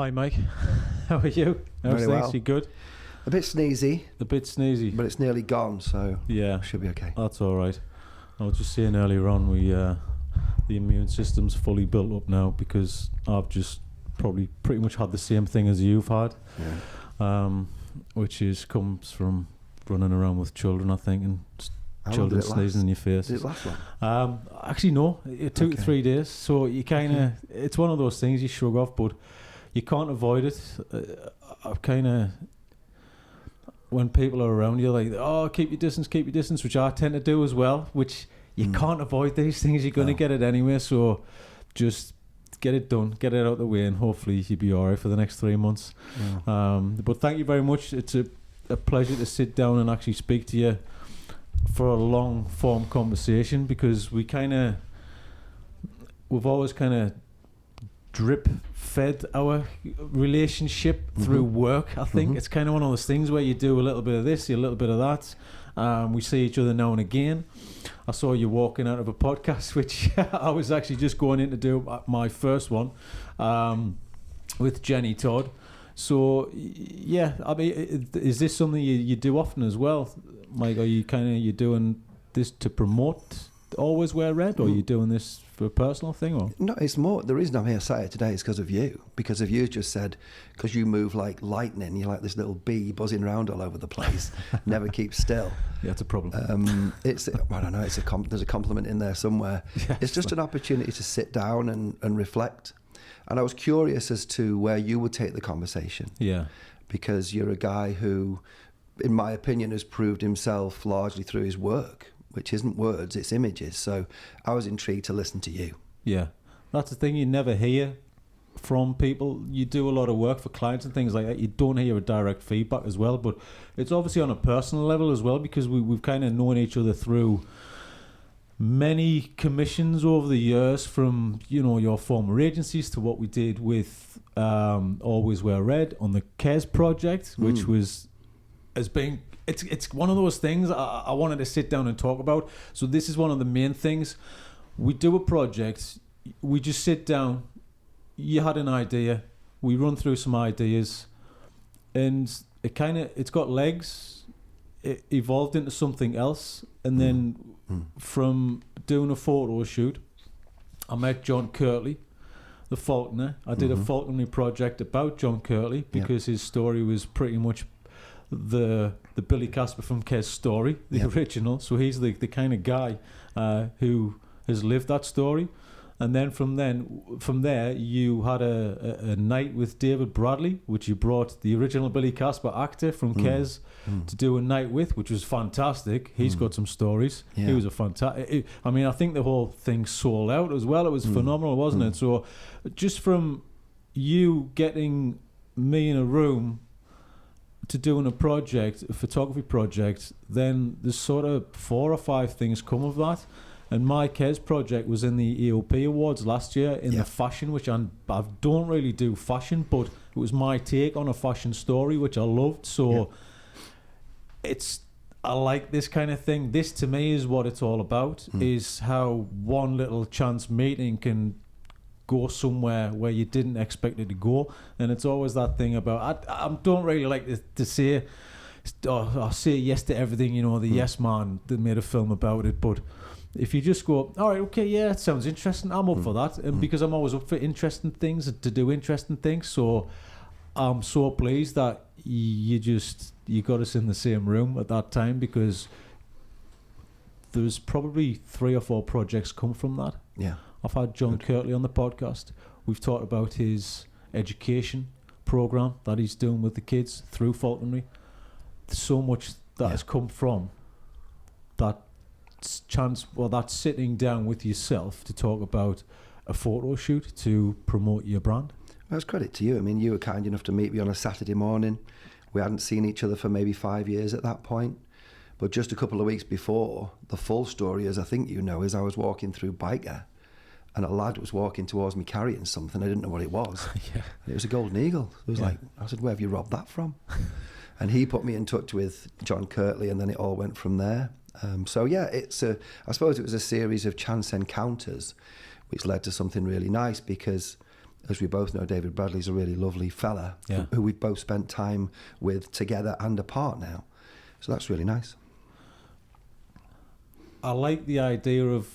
Hi, Mike. How are you? How's Very things? well. You good? A bit sneezy, A bit sneezy. but it's nearly gone, so Yeah, should be okay. that's all right. I was just saying earlier on, the immune system's fully built up now because I've just probably pretty much had the same thing as you've had, which comes from running around with children, I think, and How long children did it last? sneezing in your face. Did it last long? Actually, no, 2 to Okay. 3 days. So you kind of, it's one of those things you shrug off, but you can't avoid it. I've kind of, when people are around you, like, oh, keep your distance, which I tend to do as well, which you can't avoid these things. You're going to get it anyway. So just get it done, get it out of the way, and hopefully you'll be all right for the next 3 months. Yeah. But thank you very much. It's a pleasure to sit down and actually speak to you for a long form conversation, because we've always kind of drip fed our relationship through work. I think it's kind of one of those things where you do a little bit of this, a little bit of that. We see each other now and again. I saw you walking out of a podcast, which I was actually just going in to do my first one with Jenny Todd. So yeah, I mean, is this something you do often as well, Mike? Are you doing this to promote Always Wear Red, or are you doing this for a personal thing? Or No, it's more, the reason I'm here Saturday today is because of you. Because of you just said, because you move like lightning, you're like this little bee buzzing around all over the place, never keeps still. Yeah, it's a problem. I don't know, there's a compliment in there somewhere. Yeah, it's just an opportunity to sit down and reflect. And I was curious as to where you would take the conversation. Yeah. Because you're a guy who, in my opinion, has proved himself largely through his work, which isn't words, it's images. So I was intrigued to listen to you. Yeah. That's the thing, you never hear from people. You do a lot of work for clients and things like that. You don't hear a direct feedback as well, but it's obviously on a personal level as well, because we've kind of known each other through many commissions over the years, from your former agencies to what we did with Always Wear Red on the Kes project, which has been it's one of those things I wanted to sit down and talk about. So this is one of the main things. We do a project, we just sit down, you had an idea, we run through some ideas, and it's got legs, it evolved into something else. And then from doing a photo shoot, I met John Kirtley, the Falconer. I did a falconry project about John Kirtley because his story was pretty much the Billy Casper from Kes story, the original. So he's the kind of guy who has lived that story. And then from there, you had a night with David Bradley, which you brought the original Billy Casper actor from Kes to do a night with, which was fantastic. He's got some stories. Yeah. He was a fantastic. I mean, I think the whole thing sold out as well. It was phenomenal, wasn't it? So, just from you getting me in a room to doing a photography project, then there's sort of 4 or 5 things come of that. And my Kes project was in the EOP Awards last year in the fashion, which I don't really do fashion, but it was my take on a fashion story, which I loved. So I like this kind of thing. This to me is what it's all about, is how one little chance meeting can go somewhere where you didn't expect it to go. And it's always that thing about, I don't really like to say, I say yes to everything, the yes man that made a film about it, but if you just go, all right, okay, yeah, that sounds interesting, I'm up for that. And because I'm always up for interesting things, to do interesting things. So I'm so pleased that you got us in the same room at that time, because there's probably 3 or 4 projects come from that. Yeah. I've had John Kirtley on the podcast. We've talked about his education program that he's doing with the kids through falconry. There's so much that has come from that chance, that sitting down with yourself to talk about a photo shoot to promote your brand. Well, it's credit to you. I mean, you were kind enough to meet me on a Saturday morning. We hadn't seen each other for maybe 5 years at that point. But just a couple of weeks before, the full story, as I think you know, is I was walking through Biker, and a lad was walking towards me carrying something. I didn't know what it was. It was a golden eagle. It was like, I said, where have you robbed that from? And he put me in touch with John Kirtley, and then it all went from there. So yeah, I suppose it was a series of chance encounters which led to something really nice, because as we both know, David Bradley's a really lovely fella who we've both spent time with together and apart now. So that's really nice. I like the idea of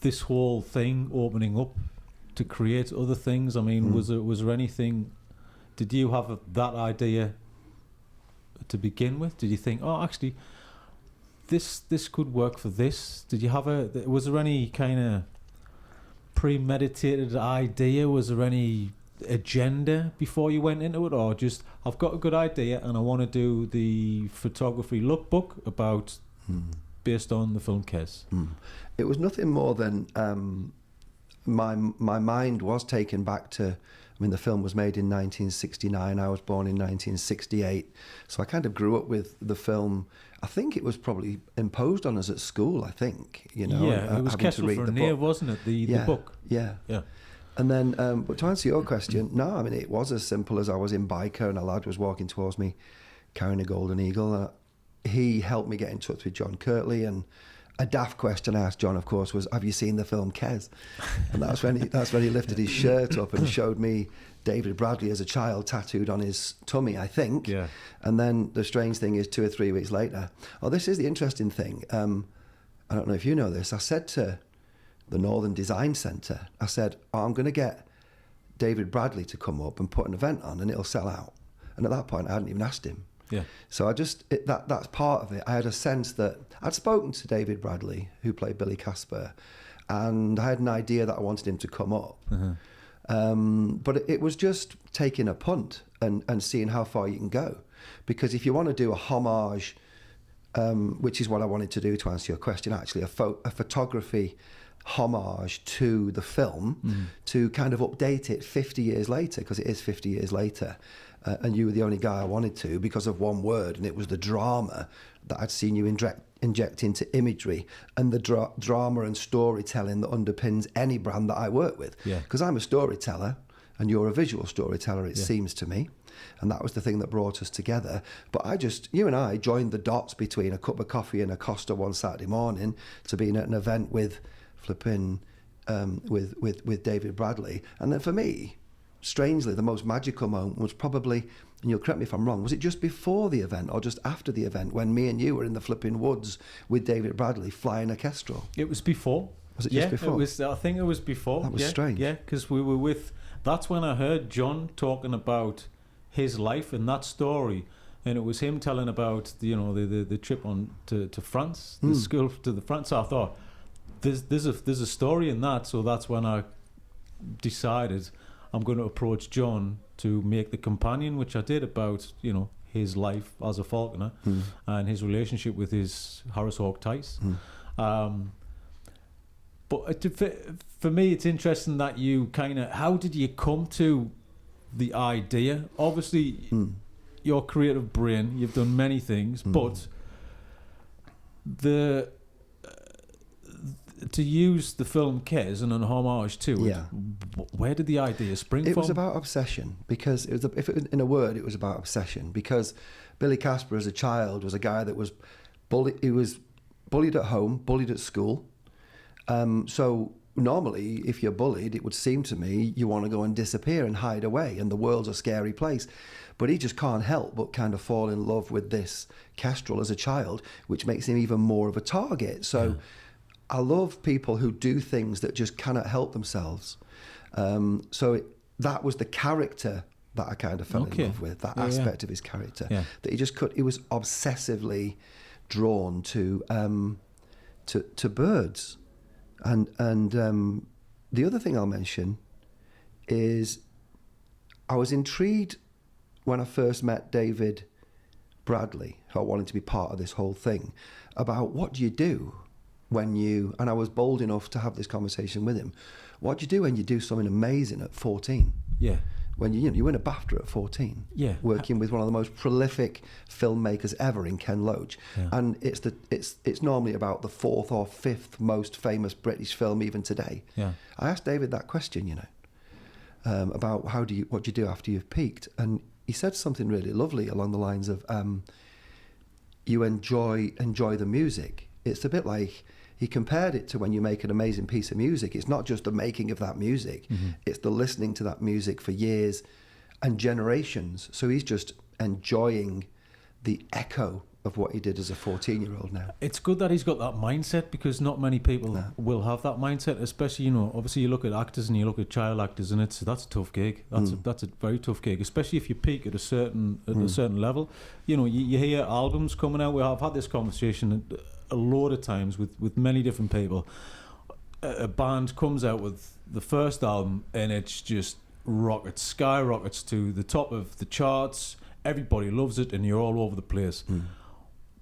this whole thing opening up to create other things. I mean, was there anything? Did you have that idea to begin with? Did you think, oh, actually, this could work for this? Did you have was there any kind of premeditated idea? Was there any agenda before you went into it, or just, I've got a good idea and I want to do the photography lookbook about based on the film Kes? It was nothing more than my mind was taken back to, I mean, the film was made in 1969. I was born in 1968. So I kind of grew up with the film. I think it was probably imposed on us at school, I think, you know. Yeah, it was Kessel for Near, wasn't it? The book. Yeah. And then, but to answer your question, no, I mean, it was as simple as I was in biker and a lad was walking towards me carrying a golden eagle. He helped me get in touch with John Kirtley, and a daft question I asked John, of course, was, have you seen the film Kes? And that's when he lifted his shirt up and showed me David Bradley as a child tattooed on his tummy, I think. Yeah. And then the strange thing is 2 or 3 weeks later, this is the interesting thing. I don't know if you know this. I said to the Northern Design Centre, I said, I'm going to get David Bradley to come up and put an event on and it'll sell out. And at that point, I hadn't even asked him. Yeah. So that's part of it. I had a sense that I'd spoken to David Bradley, who played Billy Casper, and I had an idea that I wanted him to come up. But it was just taking a punt and seeing how far you can go. Because if you want to do a homage, which is what I wanted to do to answer your question, actually, a photography homage to the film, to kind of update it 50 years later, because it is 50 years later. And you were the only guy I wanted to because of one word, and it was the drama that I'd seen you inject into imagery and the drama and storytelling that underpins any brand that I work with. Because I'm a storyteller and you're a visual storyteller, it seems to me. And that was the thing that brought us together. But you and I joined the dots between a cup of coffee and a Costa one Saturday morning to being at an event with with David Bradley. And then for me, strangely, the most magical moment was probably, and you'll correct me if I'm wrong, was it just before the event or just after the event when me and you were in the flipping woods with David Bradley flying a Kestrel? It was before. Was it just before? I think it was before. That was strange. Yeah, because we were that's when I heard John talking about his life and that story. And it was him telling about the trip on to France, the school to the France. So I thought, there's a story in that. So that's when I decided I'm going to approach John to make the companion, which I did, about his life as a falconer and his relationship with his Harris Hawk Tice. But for me, it's interesting that you how did you come to the idea? Obviously, your creative brain, you've done many things, but to use the film Kes and an homage to it, where did the idea spring from? It was about obsession, because in a word, it was about obsession. Because Billy Casper, as a child, was a guy that was bullied. He was bullied at home, bullied at school. So normally, if you're bullied, it would seem to me you want to go and disappear and hide away, and the world's a scary place. But he just can't help but kind of fall in love with this Kestrel as a child, which makes him even more of a target. So I love people who do things that just cannot help themselves. That was the character that I kind of fell in love with, that aspect of his character. That he was obsessively drawn to birds. And the other thing I'll mention is I was intrigued when I first met David Bradley, who I wanted to be part of this whole thing, about what do you do when you, and I was bold enough to have this conversation with him, what do you do when you do something amazing at 14? Yeah. When you win a BAFTA at 14, working with one of the most prolific filmmakers ever in Ken Loach, and it's normally about the 4th or 5th most famous British film even today. I asked David that question, about what do you do after you've peaked, and he said something really lovely along the lines of, you enjoy the music, it's a bit like he compared it to when you make an amazing piece of music. It's not just the making of that music, it's the listening to that music for years and generations. So he's just enjoying the echo of what he did as a 14-year-old now. It's good that he's got that mindset, because not many people will have that mindset, especially, you know, obviously you look at actors and you look at child actors, and that's a tough gig. That's a very tough gig, especially if you peak at a certain level. You know, you hear albums coming out. I've had this conversation a load of times with many different people. A band comes out with the first album and it's just skyrockets to the top of the charts. Everybody loves it and you're all over the place.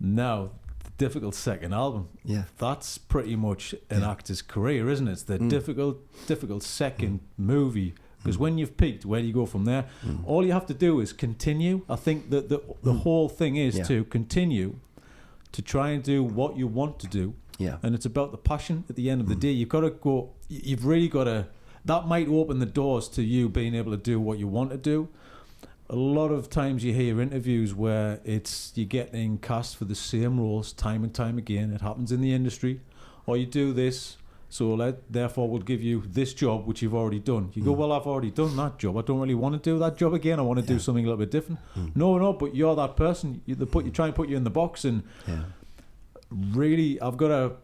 Now, the difficult second album, that's pretty much an actor's career, isn't it? It's the difficult second movie. Because when you've peaked, where do you go from there? All you have to do is continue. I think that the whole thing is to continue to try and do what you want to do. Yeah. And it's about the passion at the end of the day. You've got to go, you've really got to, that might open the doors to you being able to do what you want to do. A lot of times you hear interviews where you're getting cast for the same roles time and time again. It happens in the industry. Or you do this, so therefore we'll give you this job which you've already done. You go, well, I've already done that job. I don't really want to do that job again. I want to do something a little bit different. No, but you're that person. You try and put you in the box, and really, I've got a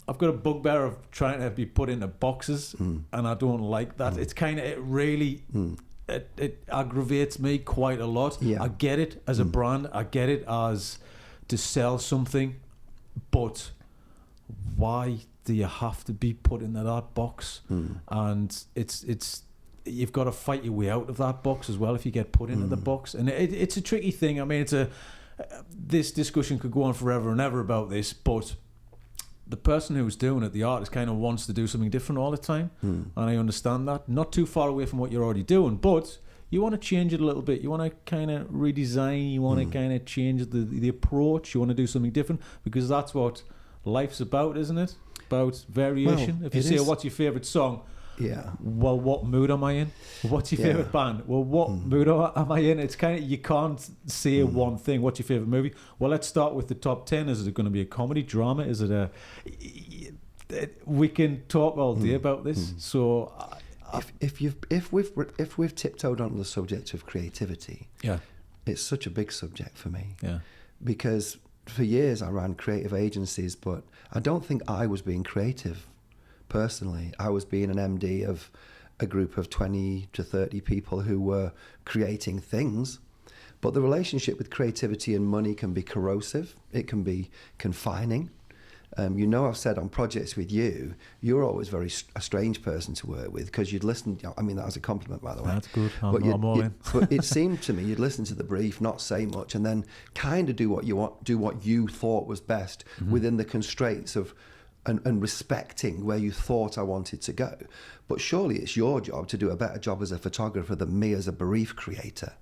bugbear of trying to be put into boxes, and I don't like that. It's kind of, it really... It aggravates me quite a lot. I get it as a brand. I get it as to sell something, but why do you have to be put into that box? And it's you've got to fight your way out of that box as well if you get put into the box. And it's a tricky thing. I mean, this discussion could go on forever and ever about this, but the person who's doing it, the artist, kind of wants to do something different all the time, and I understand that. Not too far away from what you're already doing, but you want to change it a little bit. You want to kind of redesign. You want to kind of change the approach. You want to do something different, because that's what life's about, isn't it? About variation. Well, if you say, what's your favourite song? Well, what mood am I in? What's your favourite band? Well, what mood am I in? It's kind of, you can't say one thing. What's your favourite movie? Well, let's start with the top 10. Is it going to be a comedy, drama? Is it we can talk all day about this. So if we've tiptoed onto the subject of creativity, it's such a big subject for me. Because for years I ran creative agencies, but I don't think I was being creative. Personally, I was being an MD of a group of 20 to 30 people who were creating things. But the relationship with creativity and money can be corrosive. It can be confining. You know, I've said on projects with you, you're always a strange person to work with, because you'd listen. I mean, that was a compliment, by the way. That's good. I'm all in. But it seemed to me you'd listen to the brief, not say much, and then kind of do what you thought was best within the constraints of and respecting where you thought I wanted to go. But surely it's your job to do a better job as a photographer than me as a brief creator.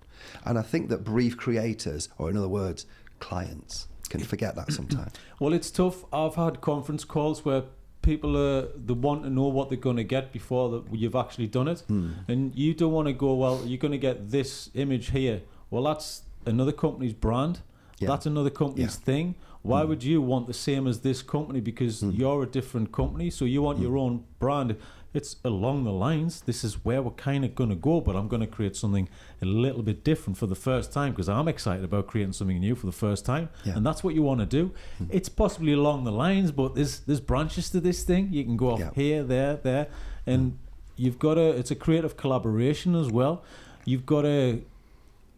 And I think that brief creators, or in other words, clients, can forget that sometimes. Well, it's tough. I've had conference calls where people they want to know what they're going to get before you've actually done it. And you don't want to go, well, you're going to get this image here. Well, that's another company's brand. That's another company's thing. Why would you want the same as this company? Because you're a different company, so you want your own brand. It's along the lines, this is where we're kind of going to go, but I'm going to create something a little bit different for the first time, because I'm excited about creating something new for the first time. And that's what you want to do. It's possibly along the lines, but there's branches to this thing. You can go off here, there, and you've got it's a creative collaboration as well. You've got to,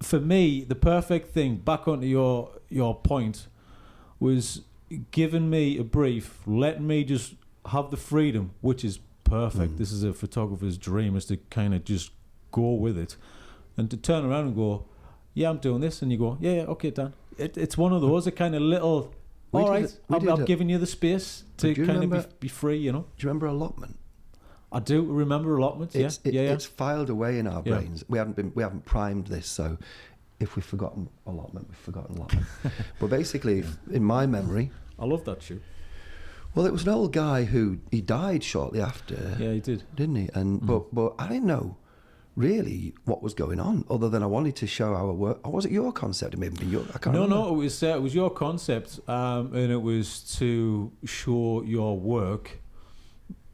for me, the perfect thing, back onto your point, was giving me a brief, letting me just have the freedom, which is perfect. This is a photographer's dream, is to kind of just go with it, and to turn around and go, yeah, I'm doing this, and you go, yeah, okay, Dan. It's one of those, a kind of little, all right, I'm giving you the space to kind of be free, you know. Do you remember allotment? I do remember allotments. It's filed away in our brains. We haven't primed this, so if we've forgotten allotment, we've forgotten allotment. But basically, in my memory, I love that shoe. Well, it was an old guy he died shortly after. Yeah, he did, didn't he? And but I didn't know really what was going on, other than I wanted to show our work. Or was it your concept? It may have been your. I can't remember. No, it was your concept, and it was to show your work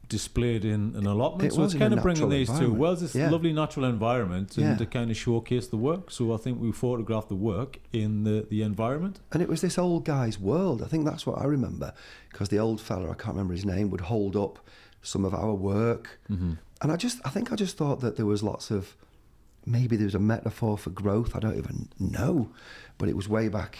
displayed in an allotment. So it's kind of bringing these two worlds. It's a lovely natural environment, and to kind of showcase the work. So I think we photographed the work in the environment. And it was this old guy's world. I think that's what I remember, because the old fella, I can't remember his name, would hold up some of our work. Mm-hmm. And I think I just thought that there was lots of, maybe there was a metaphor for growth. I don't even know. But it was way back,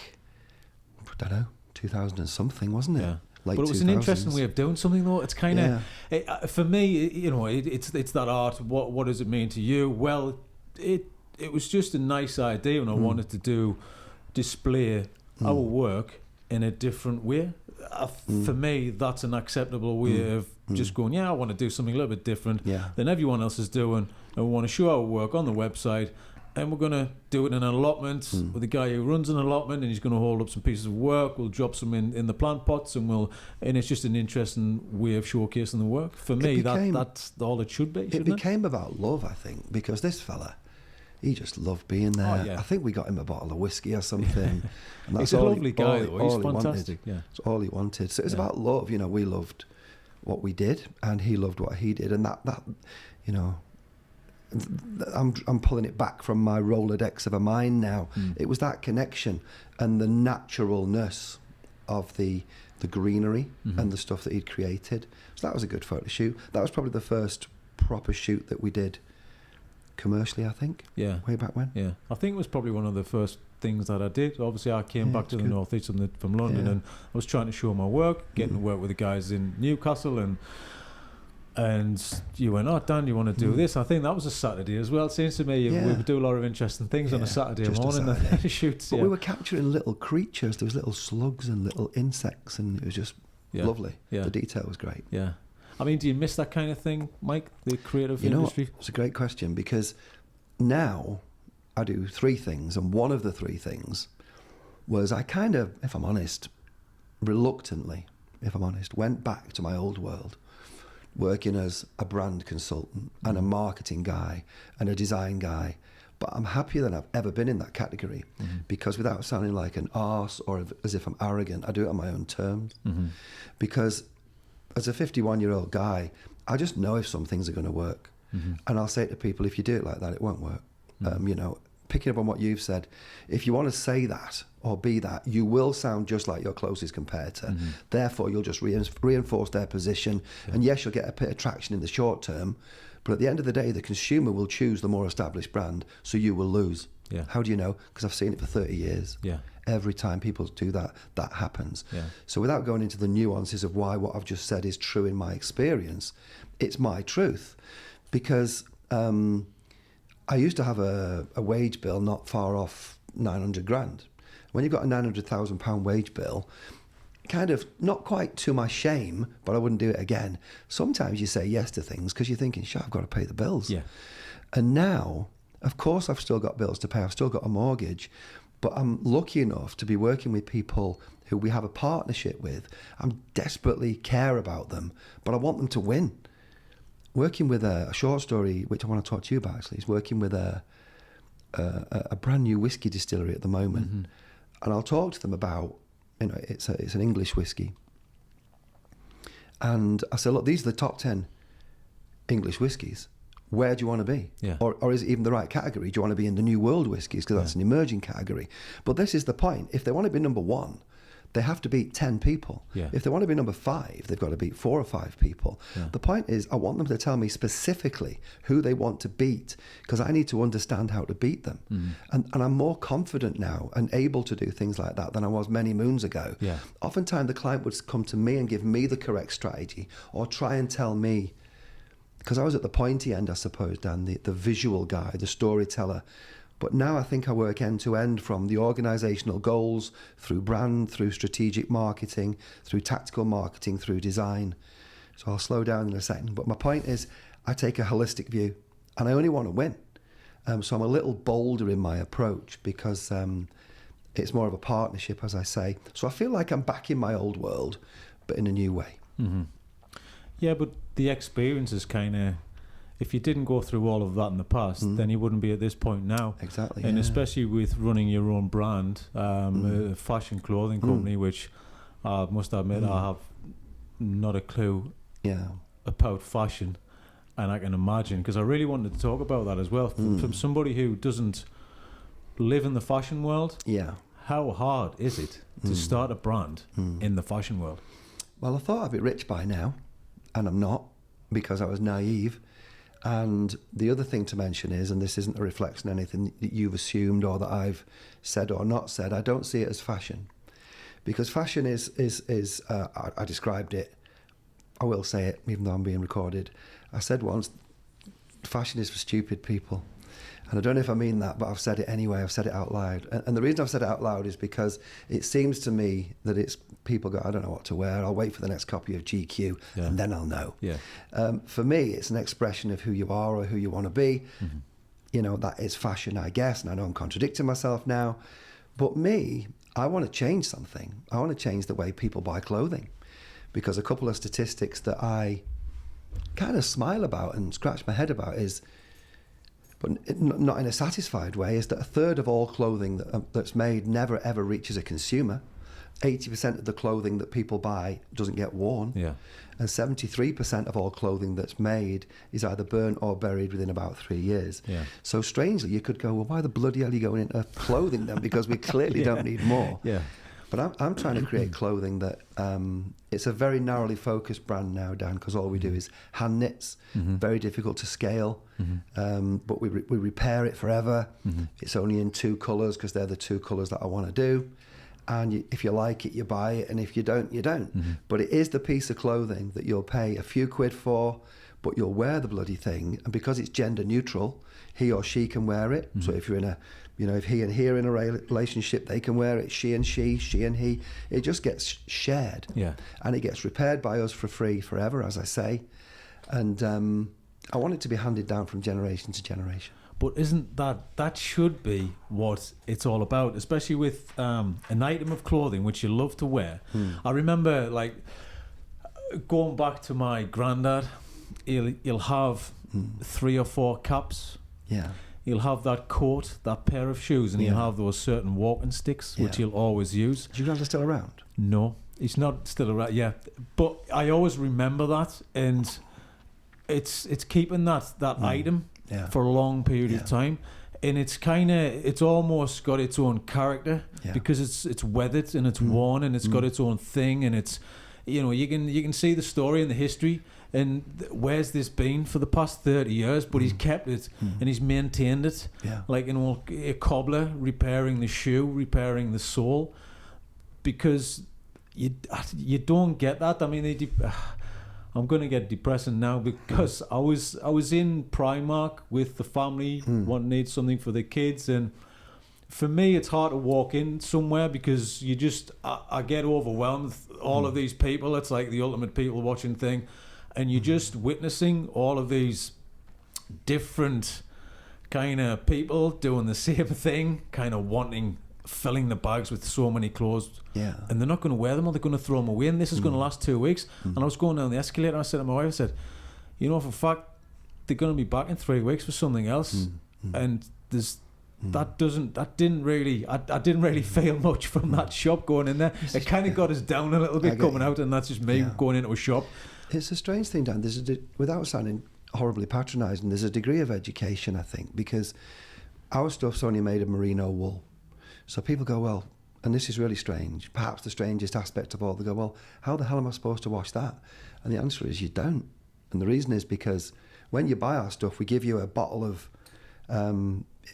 I don't know, 2000 and something, wasn't it? Yeah. Late but it was 2000s. an interesting way of doing something, though. It's kind of, for me, it's that art. What does it mean to you? Well, it was just a nice idea, and I wanted to display our work in a different way. For me, that's an acceptable way of just going, I want to do something a little bit different than everyone else is doing, and we want to show our work on the website. And we're going to do it in an allotment with a guy who runs an allotment, and he's going to hold up some pieces of work. We'll drop some in the plant pots, and it's just an interesting way of showcasing the work. For me, that's all it should be. It became about love, I think, because this fella, he just loved being there. Oh, yeah. I think we got him a bottle of whiskey or something. And that's He's a lovely guy, though. He's fantastic. Yeah, it's all he wanted. So it was about love. We loved what we did, and he loved what he did, and that I'm pulling it back from my Rolodex of a mind now. It was that connection and the naturalness of the greenery and the stuff that he'd created. So that was a good photo shoot. That was probably the first proper shoot that we did commercially, I think. Yeah. Way back when. Yeah. I think it was probably one of the first things that I did. Obviously, I came back to the northeast from London, and I was trying to show my work, getting to work with the guys in Newcastle, and you went, Dan, you want to do this? I think that was a Saturday as well. It seems to me we would do a lot of interesting things on a Saturday morning. The shoots. But we were capturing little creatures. There was little slugs and little insects, and it was just lovely. Yeah. The detail was great. Yeah. I mean, do you miss that kind of thing, Mike, the creative industry? It's a great question, because now I do three things, and one of the three things was I kind of, if I'm honest, reluctantly, went back to my old world, working as a brand consultant and a marketing guy and a design guy. But I'm happier than I've ever been in that category, because without sounding like an arse or as if I'm arrogant, I do it on my own terms. Because as a 51-year-old guy, I just know if some things are going to work. And I'll say to people, if you do it like that, it won't work. Picking up on what you've said, if you want to say that or be that, you will sound just like your closest competitor. Therefore, you'll just reinforce their position. And yes, you'll get a bit of traction in the short term, but at the end of the day, the consumer will choose the more established brand, so you will lose. Yeah. How do you know? Because I've seen it for 30 years. Yeah. Every time people do that, that happens. Yeah. So without going into the nuances of why what I've just said is true in my experience, it's my truth. Because I used to have a wage bill not far off 900 grand. When you've got a £900,000 wage bill, kind of not quite to my shame, but I wouldn't do it again. Sometimes you say yes to things because you're thinking, I've got to pay the bills. Yeah. And now, of course, I've still got bills to pay. I've still got a mortgage, but I'm lucky enough to be working with people who we have a partnership with. I desperately care about them, but I want them to win. Working with a short story, which I want to talk to you about actually, is working with a brand new whiskey distillery at the moment. And I'll talk to them about, it's an English whiskey. And I said, look, these are the top 10 English whiskies. Where do you want to be? Yeah. Or is it even the right category? Do you want to be in the new world whiskies? Because that's an emerging category. But this is the point. If they want to be number one, they have to beat 10 people. Yeah. If they want to be number 5, they've got to beat 4 or 5 people. Yeah. The point is, I want them to tell me specifically who they want to beat, because I need to understand how to beat them. And I'm more confident now and able to do things like that than I was many moons ago. Yeah. Oftentimes the client would come to me and give me the correct strategy, or try and tell me, because I was at the pointy end, I suppose, Dan, the visual guy, the storyteller. But now I think I work end to end, from the organisational goals, through brand, through strategic marketing, through tactical marketing, through design. So I'll slow down in a second. But my point is, I take a holistic view, and I only want to win. So I'm a little bolder in my approach, because it's more of a partnership, as I say. So I feel like I'm back in my old world, but in a new way. Yeah, but the experience is kind of, if you didn't go through all of that in the past, then you wouldn't be at this point now. Exactly. And especially with running your own brand, a fashion clothing company, which I must admit I have not a clue about fashion. And I can imagine, because I really wanted to talk about that as well, from somebody who doesn't live in the fashion world. Yeah. How hard is it to start a brand in the fashion world? Well, I thought I'd be rich by now, and I'm not, because I was naive. And the other thing to mention is, and this isn't a reflection on anything that you've assumed or that I've said or not said, I don't see it as fashion. Because fashion is I described it, I will say it, even though I'm being recorded. I said once, fashion is for stupid people. And I don't know if I mean that, but I've said it anyway. I've said it out loud. And the reason I've said it out loud is because it seems to me that it's people go, I don't know what to wear. I'll wait for the next copy of GQ and then I'll know. Yeah. For me, it's an expression of who you are or who you want to be. Mm-hmm. You know, that is fashion, I guess. And I know I'm contradicting myself now. But me, I want to change something. I want to change the way people buy clothing. Because a couple of statistics that I kind of smile about and scratch my head about is, but not in a satisfied way, is that a third of all clothing that's made never ever reaches a consumer. 80% of the clothing that people buy doesn't get worn. Yeah. And 73% of all clothing that's made is either burnt or buried within about 3 years. Yeah. So strangely, you could go, well, why the bloody hell are you going into clothing then? Because we clearly don't need more. Yeah. But I'm trying to create clothing that, it's a very narrowly focused brand now, Dan, because all we do is hand knits, very difficult to scale, but we repair it forever. It's only in 2 colours because they're the 2 colours that I want to do. And if you like it, you buy it, and if you don't, you don't. But it is the piece of clothing that you'll pay a few quid for, but you'll wear the bloody thing, and because it's gender neutral, he or she can wear it. So if you're in a, if he and he are in a relationship, they can wear it. She and he. It just gets shared, and it gets repaired by us for free forever, as I say. And I want it to be handed down from generation to generation. But isn't that should be what it's all about, especially with an item of clothing which you love to wear. I remember, like, going back to my granddad, he'll have 3 or 4 caps. Yeah. He'll have that coat, that pair of shoes, and he'll have those certain walking sticks, which he'll always use. Is your granddad still around? No, he's not still around, But I always remember that, and it's keeping that item for a long period of time, and it's almost got its own character because it's weathered and it's worn and it's got its own thing, and it's, you can see the story and the history and where's this been for the past 30 years, but he's kept it and he's maintained it, like a cobbler repairing the shoe, repairing the sole, because you don't get that. I mean, I'm going to get depressing now because I was in Primark with the family, wanting to need something for the kids, and for me it's hard to walk in somewhere because I get overwhelmed with all of these people. It's like the ultimate people watching thing, and you're just witnessing all of these different kind of people doing the same thing, kind of filling the bags with so many clothes, and they're not going to wear them, or they're going to throw them away, and this is going to last 2 weeks. And I was going down the escalator, and I said to my wife, I said, for a fact they're going to be back in 3 weeks for something else. And I didn't really feel much from that shop going in there. It kind of got us down a little bit coming out, and that's just me going into a shop. It's a strange thing, Dan. Without sounding horribly patronising, there's a degree of education, I think, because our stuff's only made of merino wool. So people go, well, and this is really strange, perhaps the strangest aspect of all, they go, well, how the hell am I supposed to wash that? And the answer is you don't. And the reason is because when you buy our stuff, we give you a bottle of,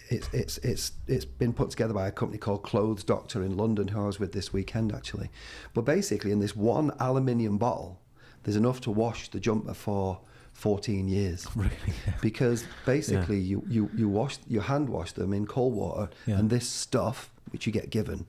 it's been put together by a company called Clothes Doctor in London, who I was with this weekend, actually. But basically, in this one aluminium bottle, there's enough to wash the jumper for 14 years. Really? Because basically you hand wash them in cold water, and this stuff, which you get given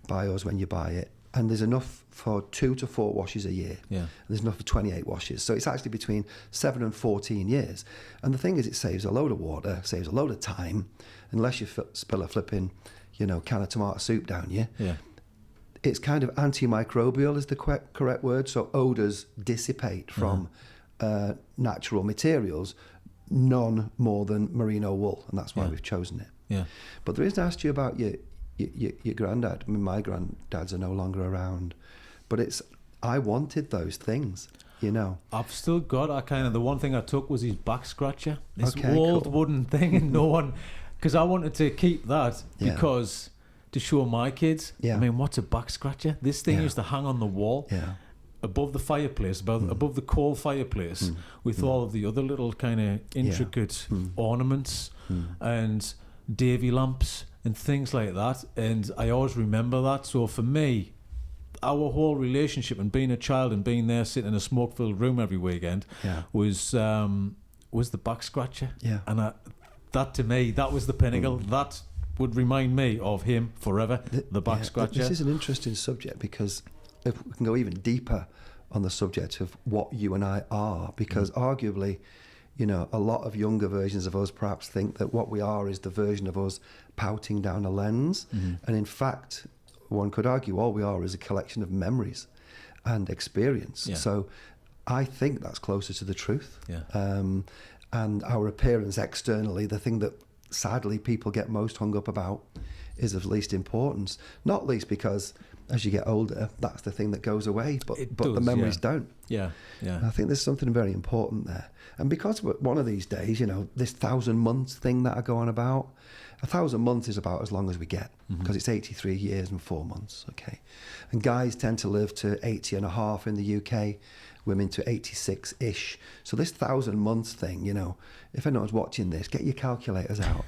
by us when you buy it, and there's enough for 2 to 4 washes a year. And there's enough for 28 washes. So it's actually between 7 and 14 years. And the thing is, it saves a load of water, saves a load of time, unless you spill a flipping, can of tomato soup down you. It's kind of antimicrobial is the correct word. So odours dissipate from natural materials, none more than merino wool, and that's why we've chosen it. Yeah. But the reason I asked you about your granddad, I mean, my granddads are no longer around, but I wanted those things, you know. I've still got the one thing I took was his back scratcher, this Okay, old cool. wooden thing, and no one, because I wanted to keep that because to show my kids. I mean, what's a back scratcher? This thing used to hang on the wall. Above the fireplace, above the coal fireplace, with all of the other little kind of intricate ornaments and Davy lamps and things like that. And I always remember that. So for me, our whole relationship and being a child and being there sitting in a smoke-filled room every weekend was the back scratcher. And that to me, that was the pinnacle. That would remind me of him forever, the back scratcher. This is an interesting subject, because if we can go even deeper on the subject of what you and I are, because arguably, you know, a lot of younger versions of us perhaps think that what we are is the version of us pouting down a lens. And in fact, one could argue all we are is a collection of memories and experience. So I think that's closer to the truth. And our appearance externally, the thing that sadly people get most hung up about, is of least importance. Not least because as you get older, that's the thing that goes away, but the memories don't. I think there's something very important there. And because one of these days, you know, this 1,000 months thing that I go on about, 1,000 months is about as long as we get, because it's 83 years and 4 months, okay? And guys tend to live to 80 and a half in the UK, women to 86-ish. So this 1,000 months thing, you know, if anyone's watching this, get your calculators out,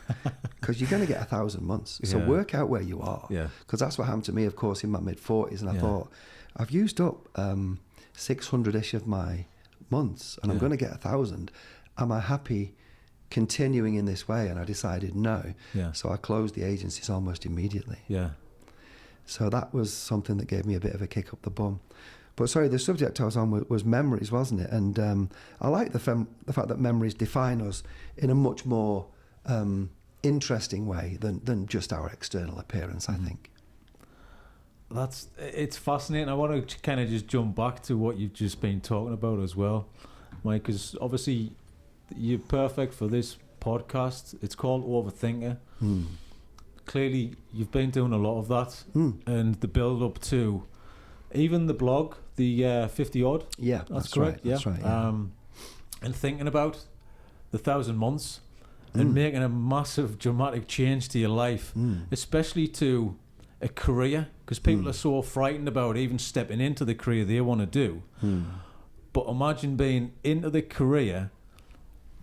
because you're going to get 1,000 months. So work out where you are, because that's what happened to me, of course, in my mid-40s. And I thought, I've used up 600-ish of my months, and I'm going to get 1,000. Am I happy continuing in this way? And I decided no. So I closed the agencies almost immediately. So that was something that gave me a bit of a kick up the bum. But sorry, the subject I was on was memories, wasn't it? And I like the fact that memories define us in a much more interesting way than just our external appearance, I think. It's fascinating. I want to kind of just jump back to what you've just been talking about as well, Mike, because obviously you're perfect for this podcast. It's called Overthinker. Clearly, you've been doing a lot of that, and the build up to even the blog, the 50 odd. That's correct. Right, that's right. And thinking about the 1,000 months and making a massive dramatic change to your life, especially to a career, because people are so frightened about even stepping into the career they want to do. But imagine being into the career,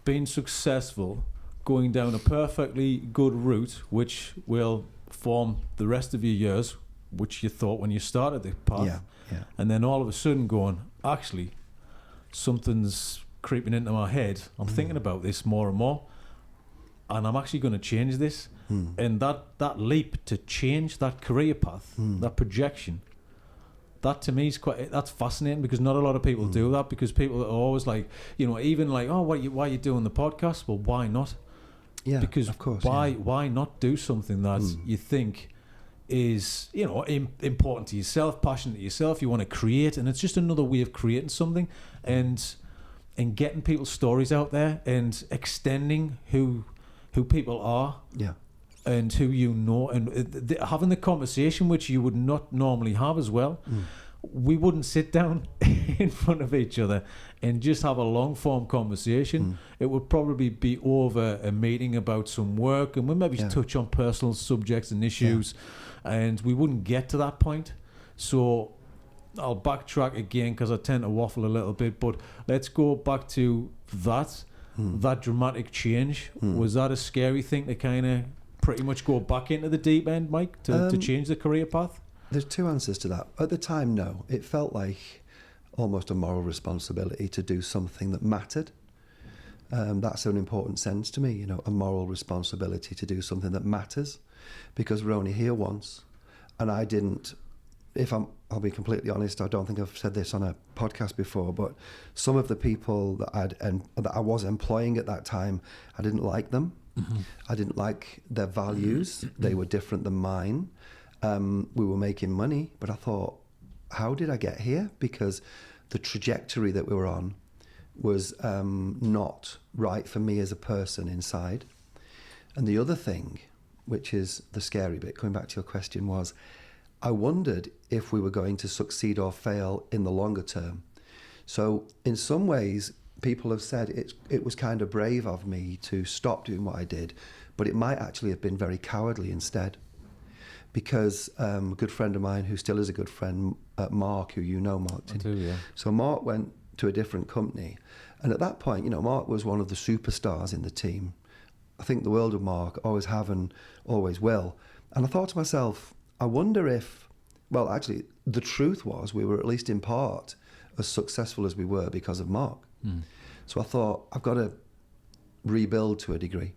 being successful, going down a perfectly good route, which will form the rest of your years, which you thought when you started the path. And then all of a sudden going, actually, something's creeping into my head. I'm thinking about this more and more, and I'm actually going to change this. And that leap to change that career path, that projection, that to me is that's fascinating, because not a lot of people do that, because people are always like, you know, even like, oh, why are you doing the podcast? Well, why not? Because of course, why not do something that you think is, you know, important to yourself, passionate to yourself, you want to create, and it's just another way of creating something and getting people's stories out there and extending who people are. And who you know, and having the conversation which you would not normally have as well. We wouldn't sit down in front of each other and just have a long form conversation. It would probably be over a meeting about some work, and we'd maybe touch on personal subjects and issues, and we wouldn't get to that point. So I'll backtrack again, because I tend to waffle a little bit, but let's go back to that dramatic change. Was that a scary thing to kind of pretty much go back into the deep end, Mike, to change the career path? There's two answers to that. At the time, no. It felt like almost a moral responsibility to do something that mattered. That's an important sense to me, you know, a moral responsibility to do something that matters, because we're only here once. And I didn't, I'll be completely honest, I don't think I've said this on a podcast before, but some of the people that I was employing at that time, I didn't like them. I didn't like their values. They were different than mine. We were making money, but I thought, how did I get here? Because the trajectory that we were on was not right for me as a person inside. And the other thing, which is the scary bit, coming back to your question, was I wondered if we were going to succeed or fail in the longer term. So in some ways, people have said it was kind of brave of me to stop doing what I did, but it might actually have been very cowardly instead. Because a good friend of mine, who still is a good friend, Mark, who you know, Mark. I do, yeah. So Mark went to a different company. And at that point, Mark was one of the superstars in the team. I think the world of Mark always have and always will. And I thought to myself, I wonder if, well, actually, the truth was we were at least in part as successful as we were because of Mark. So I thought, I've got to rebuild to a degree.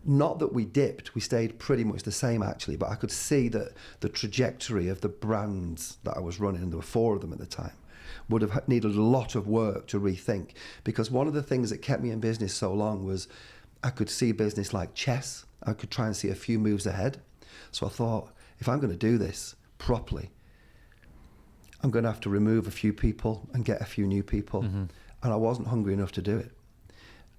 Not that we dipped, we stayed pretty much the same actually, but I could see that the trajectory of the brands that I was running, and there were 4 of them at the time, would have needed a lot of work to rethink. Because one of the things that kept me in business so long was I could see business like chess. I could try and see a few moves ahead. So I thought, if I'm going to do this properly, I'm going to have to remove a few people and get a few new people. And I wasn't hungry enough to do it.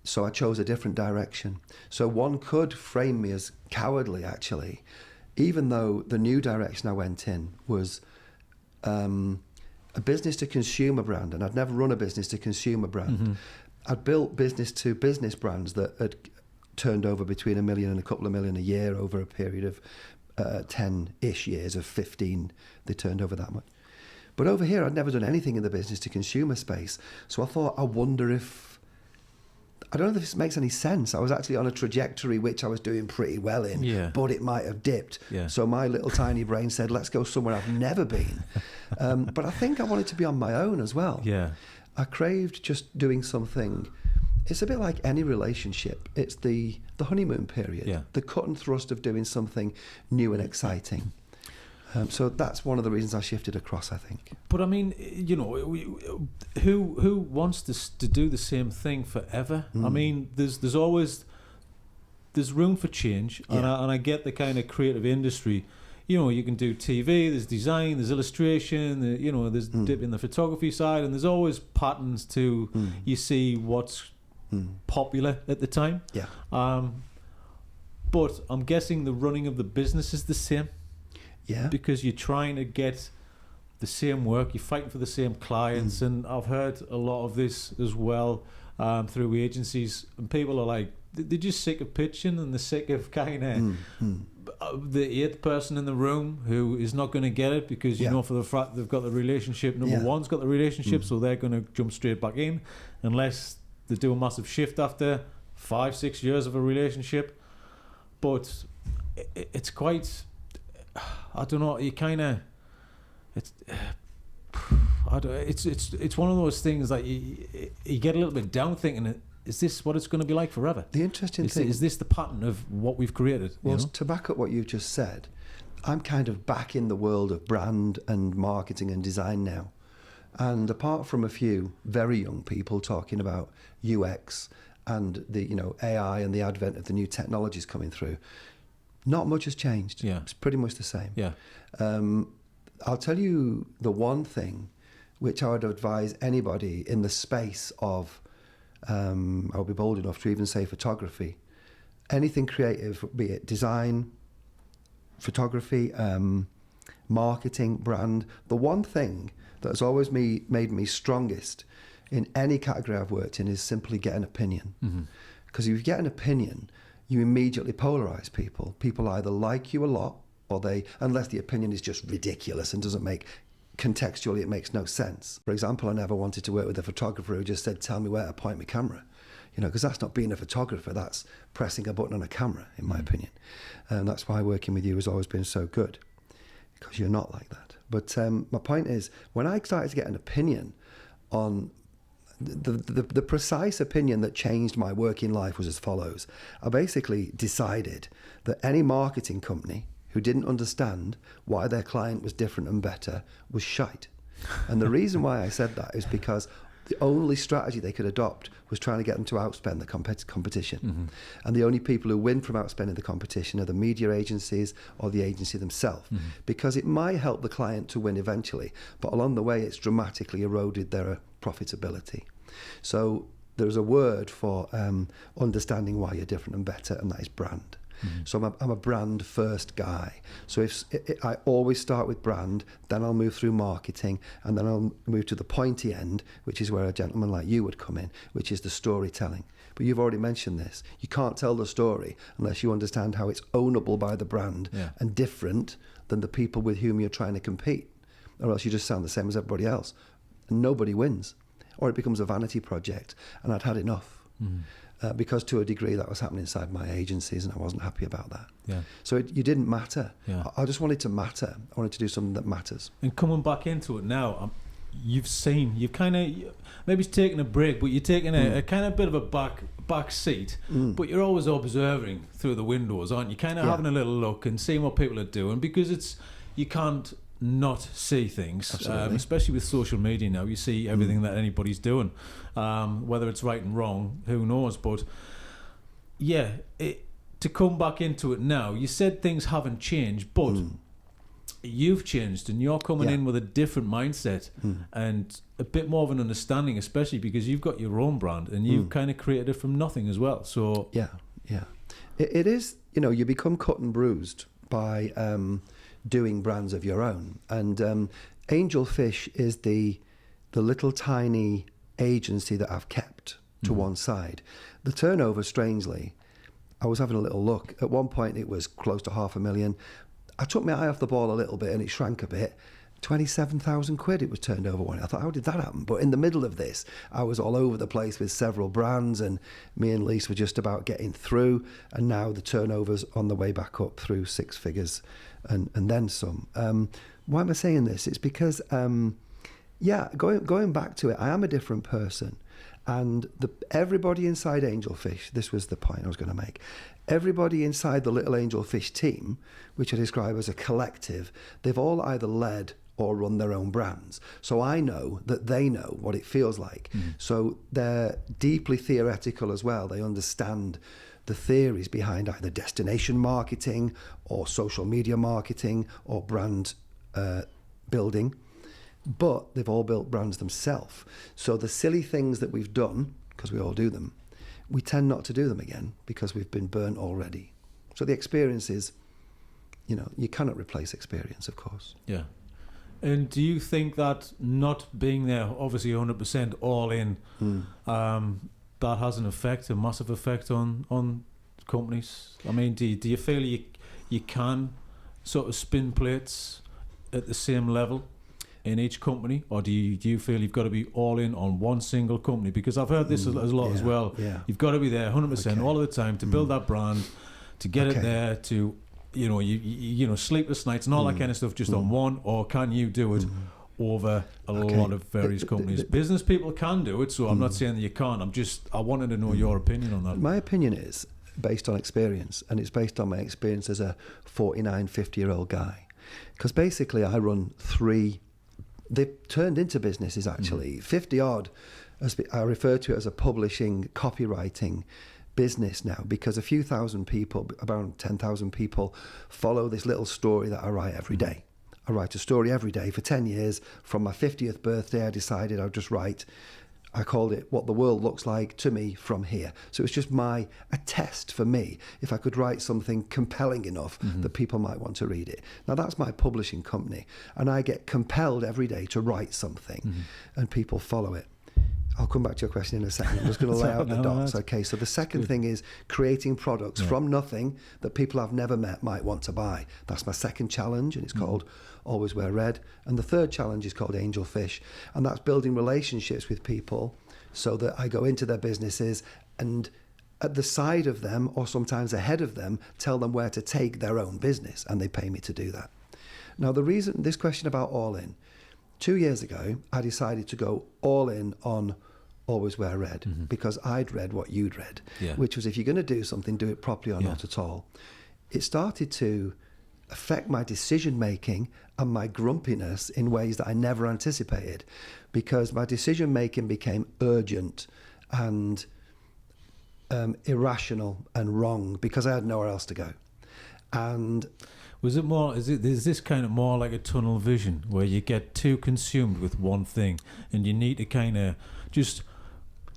So I chose a different direction. So one could frame me as cowardly, actually, even though the new direction I went in was a business-to-consumer brand, and I'd never run a business-to-consumer brand. I'd built business-to-business brands that had turned over between $1 million and a couple of million a year over a period of 10-ish years, of 15, they turned over that much. But over here, I'd never done anything in the business-to-consumer space. So I thought, I wonder if, I don't know if this makes any sense. I was actually on a trajectory which I was doing pretty well in, but it might have dipped. So my little tiny brain said, let's go somewhere I've never been. But I think I wanted to be on my own as well. I craved just doing something. It's a bit like any relationship. It's the honeymoon period, the cut and thrust of doing something new and exciting. So that's one of the reasons I shifted across, I think. But I mean, who wants to do the same thing forever? I mean, there's always room for change, and I get the kind of creative industry. You can do TV, there's design, there's illustration, there's dip in the photography side, and there's always patterns to you see what's popular at the time. But I'm guessing the running of the business is the same. Because you're trying to get the same work, you're fighting for the same clients, and I've heard a lot of this as well through agencies, and people are like, they're just sick of pitching, and they're sick of kind of the 8th person in the room who is not going to get it, because for the fact they've got the relationship, number one's got the relationship, so they're going to jump straight back in unless they do a massive shift after 5-6 years of a relationship. But it's quite, I don't know, you kind of, it's one of those things that you get a little bit down thinking, is this what it's going to be like forever? The interesting thing is this the pattern of what we've created? Well, to back up what you've just said, I'm kind of back in the world of brand and marketing and design now. And apart from a few very young people talking about UX and the AI and the advent of the new technologies coming through, not much has changed. It's pretty much the same. I'll tell you the one thing which I would advise anybody in the space of, I'll be bold enough to even say photography, anything creative, be it design, photography, marketing, brand. The one thing that has always made me strongest in any category I've worked in is simply get an opinion. Because if you get an opinion, you immediately polarize people. People either like you a lot, or unless the opinion is just ridiculous and doesn't make, contextually, it makes no sense. For example, I never wanted to work with a photographer who just said, tell me where to point my camera. Because that's not being a photographer, that's pressing a button on a camera, in my opinion. And that's why working with you has always been so good, because you're not like that. But my point is, when I started to get an opinion on the precise opinion that changed my working life was as follows. I basically decided that any marketing company who didn't understand why their client was different and better was shite. And the reason why I said that is because the only strategy they could adopt was trying to get them to outspend the competition. And the only people who win from outspending the competition are the media agencies or the agency themselves, because it might help the client to win eventually, but along the way it's dramatically eroded their profitability. So there's a word for understanding why you're different and better, and that is brand. So I'm a brand first guy. So I always start with brand, then I'll move through marketing, and then I'll move to the pointy end, which is where a gentleman like you would come in, which is the storytelling. But you've already mentioned this. You can't tell the story unless you understand how it's ownable by the brand and different than the people with whom you're trying to compete, or else you just sound the same as everybody else, and nobody wins, or it becomes a vanity project. And I'd had enough. Because to a degree that was happening inside my agencies, and I wasn't happy about that. Yeah. So you didn't matter. Yeah. I just wanted to matter. I wanted to do something that matters. And coming back into it now, you've kind of, maybe it's taking a break, but you're taking a kind of bit of a back seat, but you're always observing through the windows, aren't you? Kind of having a little look and seeing what people are doing, because you can't not see things, especially with social media now. You see everything that anybody's doing, whether it's right and wrong, who knows. But yeah, to come back into it now, you said things haven't changed, but you've changed, and you're coming in with a different mindset and a bit more of an understanding, especially because you've got your own brand and you've kind of created it from nothing as well. So it is, you become cut and bruised by doing brands of your own. And Angelfish is the little tiny agency that I've kept to one side. The turnover, strangely, I was having a little look. At one point it was close to £500,000. I took my eye off the ball a little bit and it shrank a bit. 27,000 quid it was turned over one. I thought, how did that happen? But in the middle of this, I was all over the place with several brands, and me and Lise were just about getting through, and now the turnover's on the way back up through six figures and then some. Why am I saying this? It's because, going back to it, I am a different person. And everybody inside Angelfish, this was the point I was going to make, everybody inside the little Angelfish team, which I describe as a collective, they've all either led or run their own brands. So I know that they know what it feels like. So they're deeply theoretical as well. They understand the theories behind either destination marketing or social media marketing or brand building. But they've all built brands themselves. So the silly things that we've done, because we all do them, we tend not to do them again because we've been burnt already. So the experience is, you cannot replace experience, of course. Yeah. And do you think that not being there, obviously 100% all in, that has an effect, a massive effect on companies? I mean, do you feel you can sort of spin plates at the same level in each company, or do you feel you've got to be all in on one single company? Because I've heard this a lot as well. Yeah. You've got to be there 100% all of the time to build that brand, to get it there, to sleepless nights and all that kind of stuff just on one, or can you do it over a lot of various companies? Business people can do it, so I'm not saying that you can't. I wanted to know your opinion on that. My opinion is based on experience, and it's based on my experience as a 49, 50-year-old guy. Because basically I run three, they've turned into businesses actually, 50 odd, as I refer to it as a publishing, copywriting business now, because a few thousand people, about 10,000 people, follow this little story that I write every day. I write a story every day for 10 years. From my 50th birthday, I decided I'd just write, I called it What the World Looks Like to Me From Here. So it's just a test for me, if I could write something compelling enough that people might want to read it. Now that's my publishing company, and I get compelled every day to write something, and people follow it. I'll come back to your question in a second. I'm just going to lay out the dots. Okay, so the second thing is creating products from nothing that people I've never met might want to buy. That's my second challenge, and it's called Always Wear Red. And the third challenge is called Angelfish, and that's building relationships with people so that I go into their businesses and at the side of them, or sometimes ahead of them, tell them where to take their own business, and they pay me to do that. Now, the reason, this question about all in, 2 years ago, I decided to go all in on Always Wear Red, because I'd read what you'd read, which was if you're going to do something, do it properly or not at all. It started to affect my decision making and my grumpiness in ways that I never anticipated, because my decision making became urgent and irrational and wrong because I had nowhere else to go. And was it more? Is this kind of more like a tunnel vision where you get too consumed with one thing and you need to kind of just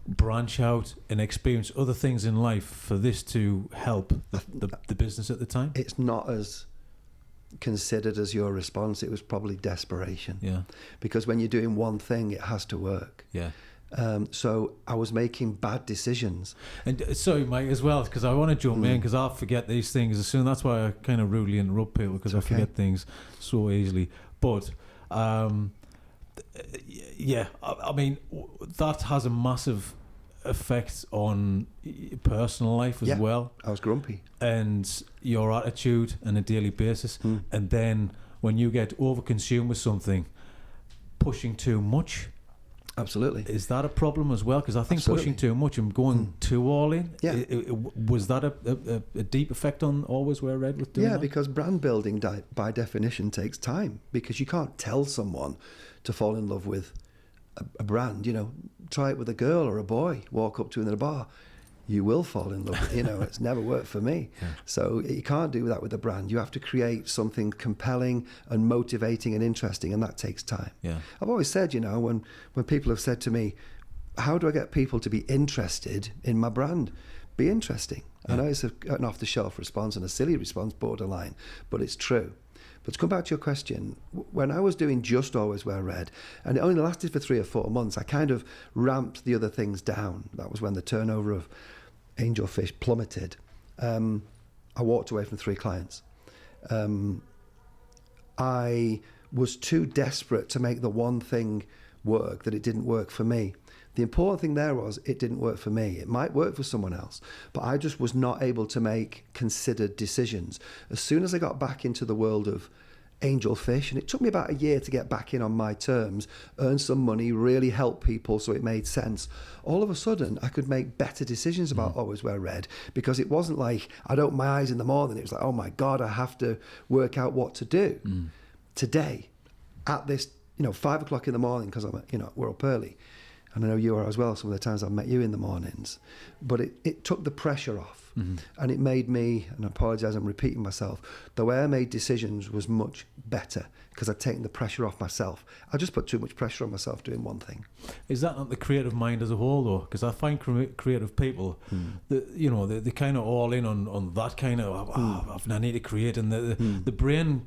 branch out and experience other things in life for this to help the business at the time? It's not as considered as your response. It was probably desperation. Yeah. Because when you're doing one thing, it has to work. Yeah. So I was making bad decisions. And sorry, Mike, as well, because I want to jump in, because I forget these things as soon. That's why I kind of rudely interrupt people, because I forget things so easily. But yeah, I mean, that has a massive effect on personal life as well. I was grumpy. And your attitude on a daily basis. And then when you get overconsumed with something, pushing too much. Absolutely. Is that a problem as well? Because I think pushing too much and going too all in, was that a deep effect on Always Wear Red with doing that? Because brand building by definition takes time, because you can't tell someone to fall in love with a brand. You know, try it with a girl or a boy, walk up to her in a bar. You will fall in love. You know, it's never worked for me. Yeah. So you can't do that with a brand. You have to create something compelling and motivating and interesting, and that takes time. Yeah. I've always said, you know, when people have said to me, how do I get people to be interested in my brand? Be interesting. Yeah. I know it's an off-the-shelf response and a silly response, borderline, but it's true. But to come back to your question, when I was doing just Always Wear Red, and it only lasted for 3 or 4 months, I kind of ramped the other things down. That was when the turnover of Angelfish plummeted. I walked away from 3 clients. I was too desperate to make the one thing work that it didn't work for me. The important thing there was it didn't work for me. It might work for someone else, but I just was not able to make considered decisions. As soon as I got back into the world of Angelfish, and it took me about a year to get back in on my terms, earn some money, really help people so it made sense. All of a sudden, I could make better decisions about Always Wear Red, because it wasn't like I'd open my eyes in the morning. It was like, oh my God, I have to work out what to do. Today, at this, 5 o'clock in the morning, because we're up early, and I know you are as well, some of the times I've met you in the mornings, but it took the pressure off. And it made me, and I apologise, I'm repeating myself, the way I made decisions was much better because I'd taken the pressure off myself. I just put too much pressure on myself doing one thing. Is that not the creative mind as a whole, though? Because I find creative people, they kind of all in on that kind of, I need to create, and the brain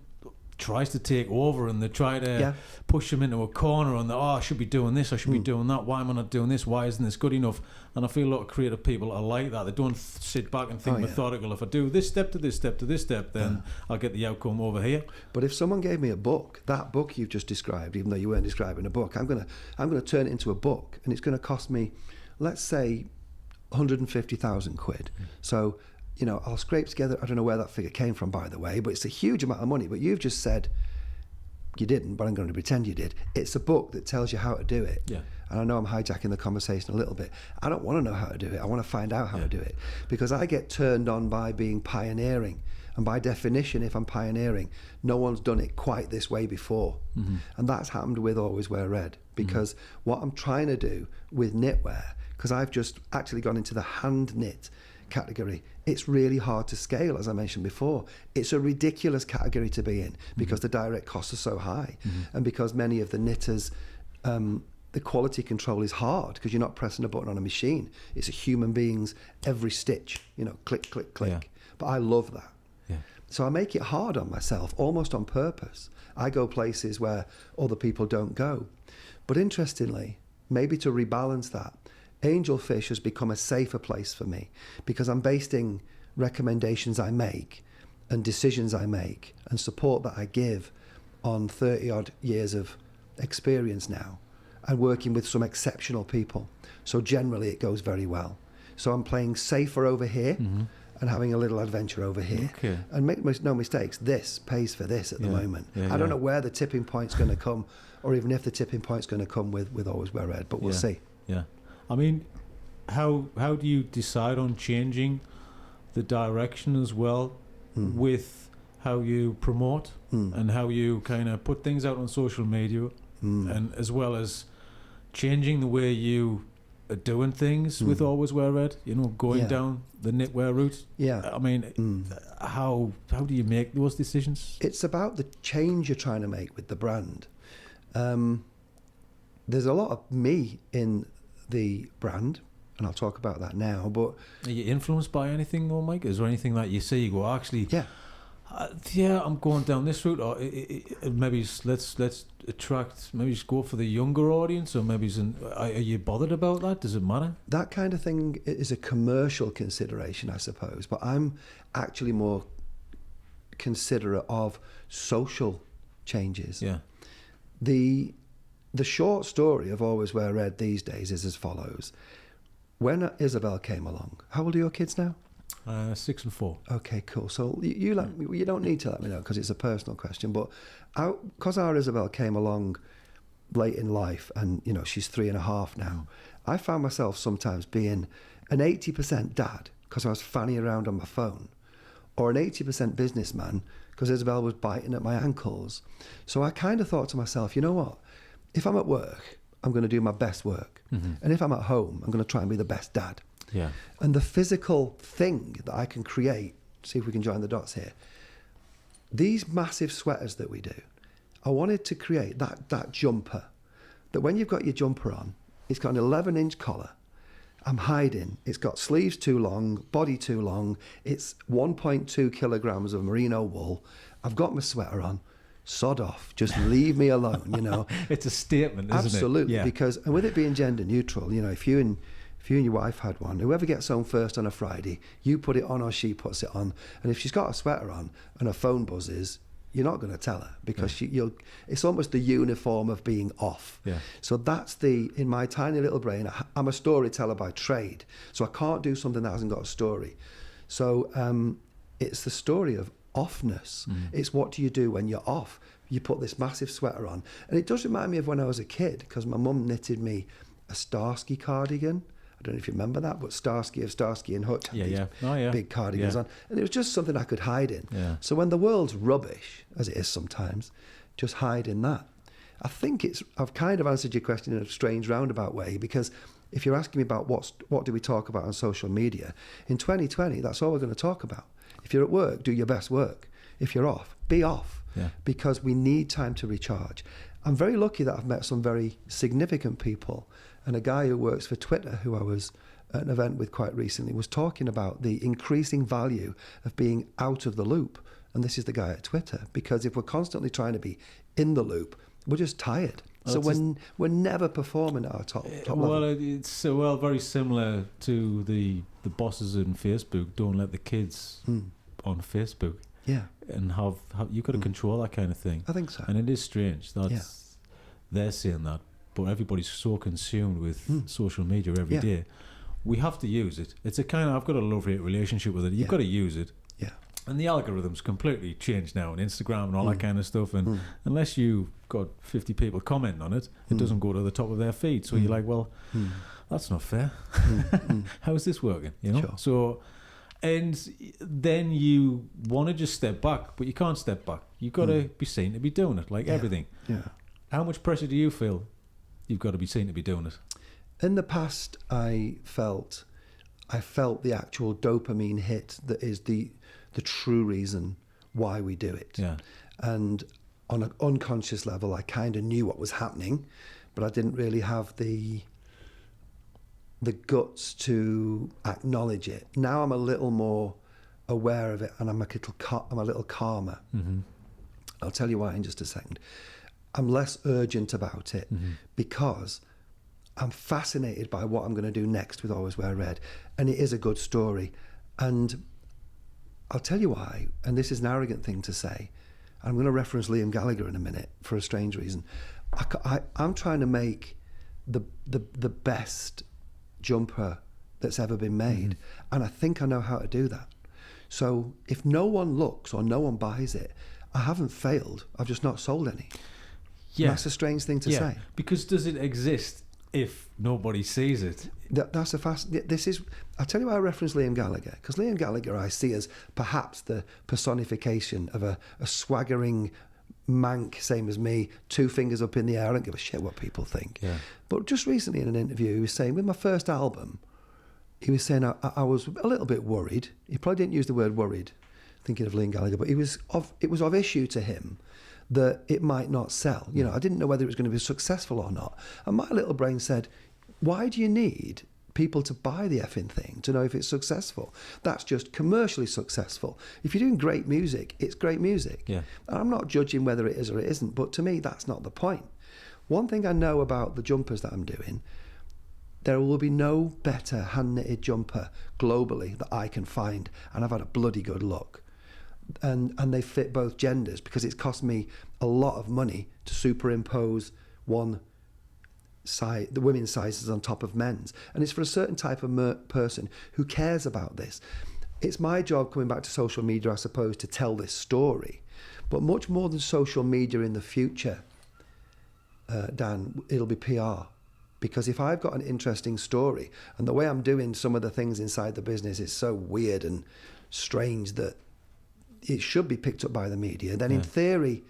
tries to take over, and they try to push them into a corner, and I should be doing this, I should be doing that, why am I not doing this, why isn't this good enough? And I feel a lot of creative people are like that. They don't sit back and think methodical. If I do this step to this step to this step, then I'll get the outcome over here. But if someone gave me a book, that book you've just described, even though you weren't describing a book, I'm gonna turn it into a book, and it's gonna cost me, let's say, 150,000 quid. So I'll scrape together, I don't know where that figure came from, by the way, but it's a huge amount of money. But you've just said you didn't, but I'm going to pretend you did. It's a book that tells you how to do it. Yeah. And I know I'm hijacking the conversation a little bit. I don't want to know how to do it. I want to find out how to do it, because I get turned on by being pioneering. And by definition, if I'm pioneering, no one's done it quite this way before. And that's happened with Always Wear Red, because what I'm trying to do with knitwear, because I've just actually gone into the hand knit category, it's really hard to scale, as I mentioned before. It's a ridiculous category to be in, because the direct costs are so high, and because many of the knitters, the quality control is hard, because you're not pressing a button on a machine. It's a human being's every stitch, click, click, click. Yeah. But I love that. Yeah. So I make it hard on myself, almost on purpose. I go places where other people don't go. But interestingly, maybe to rebalance that, Angelfish has become a safer place for me, because I'm basing recommendations I make and decisions I make and support that I give on 30 odd years of experience now, and working with some exceptional people. So generally it goes very well. So I'm playing safer over here and having a little adventure over here. Okay. And make no mistakes, this pays for this at the moment. I don't know where the tipping point's going to come, or even if the tipping point's going to come with Always Wear Red, but we'll see. Yeah. I mean, how do you decide on changing the direction as well with how you promote and how you kind of put things out on social media, and as well as changing the way you are doing things with Always Wear Red, going down the knitwear route? Yeah. I mean, how do you make those decisions? It's about the change you're trying to make with the brand. There's a lot of me in the brand, and I'll talk about that now. But are you influenced by anything, though, Mike? Is there anything that you see? You go, actually, yeah, I'm going down this route, or maybe let's attract, maybe just go for the younger audience, or maybe are you bothered about that? Does it matter? that kind of thing is a commercial consideration, I suppose. But I'm actually more considerate of social changes. Yeah. The short story of Always Wear Red these days is as follows. When Isabel came along, how old are your kids now? 6 and 4. Okay, cool. So you don't need to let me know because it's a personal question. But because our Isabel came along late in life, and she's 3.5 now, I found myself sometimes being an 80% dad because I was fanning around on my phone, or an 80% businessman because Isabel was biting at my ankles. So I kind of thought to myself, you know what? If I'm at work, I'm going to do my best work. Mm-hmm. And if I'm at home, I'm going to try and be the best dad. Yeah. And the physical thing that I can create, see if we can join the dots here, these massive sweaters that we do, I wanted to create that jumper, that when you've got your jumper on, it's got an 11-inch collar. I'm hiding. It's got sleeves too long, body too long. It's 1.2 kilograms of merino wool. I've got my sweater on. Sod off. Just leave me alone, It's a statement, isn't it? Absolutely. Yeah. Because, and with it being gender neutral, if you and your wife had one, whoever gets home first on a Friday, you put it on or she puts it on. And if she's got a sweater on and her phone buzzes, you're not going to tell her because it's almost the uniform of being off. Yeah. So that's in my tiny little brain, I'm a storyteller by trade. So I can't do something that hasn't got a story. So it's the story of offness. It's what do you do when you're off? You put this massive sweater on. And it does remind me of when I was a kid because my mum knitted me a Starsky cardigan. I don't know if you remember that, but Starsky and Hutch had these big cardigans on. And it was just something I could hide in. Yeah. So when the world's rubbish, as it is sometimes, just hide in that. I think I've kind of answered your question in a strange roundabout way, because if you're asking me about what do we talk about on social media, in 2020, that's all we're going to talk about. If you're at work, do your best work. If you're off, be off. Yeah. Because we need time to recharge. I'm very lucky that I've met some very significant people. And a guy who works for Twitter, who I was at an event with quite recently, was talking about the increasing value of being out of the loop. And this is the guy at Twitter. Because if we're constantly trying to be in the loop, we're just tired. So we're never performing at our top level. Well, it's very similar to the bosses in Facebook. Don't let the kids on Facebook. Yeah. And have you've got to control that kind of thing. I think so. And it is strange that they're saying that, but everybody's so consumed with social media every day. We have to use it. It's a kind of, I've got a love-hate relationship with it. You've got to use it. Yeah. And the algorithm's completely changed now on Instagram and all that kind of stuff. And unless you've got 50 people commenting on it, it doesn't go to the top of their feed. So you're like, well, that's not fair. How's this working? Sure. So, and then you want to just step back, but you can't step back. You've got to be seen to be doing it, like everything. Yeah. How much pressure do you feel you've got to be seen to be doing it? In the past, I felt the actual dopamine hit that is the true reason why we do it. Yeah. And on an unconscious level, I kind of knew what was happening, but I didn't really have the guts to acknowledge it. Now I'm a little more aware of it, and I'm a little calmer. Mm-hmm. I'll tell you why in just a second. I'm less urgent about it because I'm fascinated by what I'm going to do next with Always Wear Red, and it is a good story. And I'll tell you why, and this is an arrogant thing to say. I'm going to reference Liam Gallagher in a minute for a strange reason. I'm trying to make the best jumper that's ever been made, and I think I know how to do that. So if no one looks or no one buys it, I haven't failed. I've just not sold any. Yeah, that's a strange thing to say. Because does it exist if nobody sees it? That's a this is. I'll tell you why I reference Liam Gallagher, because Liam Gallagher I see as perhaps the personification of a swaggering mank, same as me, 2 fingers up in the air. I don't give a shit what people think. Yeah. But just recently in an interview, he was saying with my first album, he was saying I was a little bit worried. He probably didn't use the word worried, thinking of Liam Gallagher, but it was of issue to him that it might not sell. I didn't know whether it was going to be successful or not. And my little brain said, why do you need people to buy the effing thing to know if it's successful? That's just commercially successful. If you're doing great music, it's great music. Yeah. And I'm not judging whether it is or it isn't, but to me, that's not the point. One thing I know about the jumpers that I'm doing, there will be no better hand-knitted jumper globally that I can find, and I've had a bloody good look. And they fit both genders, because it's cost me a lot of money to superimpose one size, the women's sizes on top of men's, and it's for a certain type of person who cares about this. It's my job, coming back to social media, I suppose, to tell this story, but much more than social media in the future, Dan, it'll be PR. Because if I've got an interesting story, and the way I'm doing some of the things inside the business is so weird and strange that it should be picked up by the media, then in theory,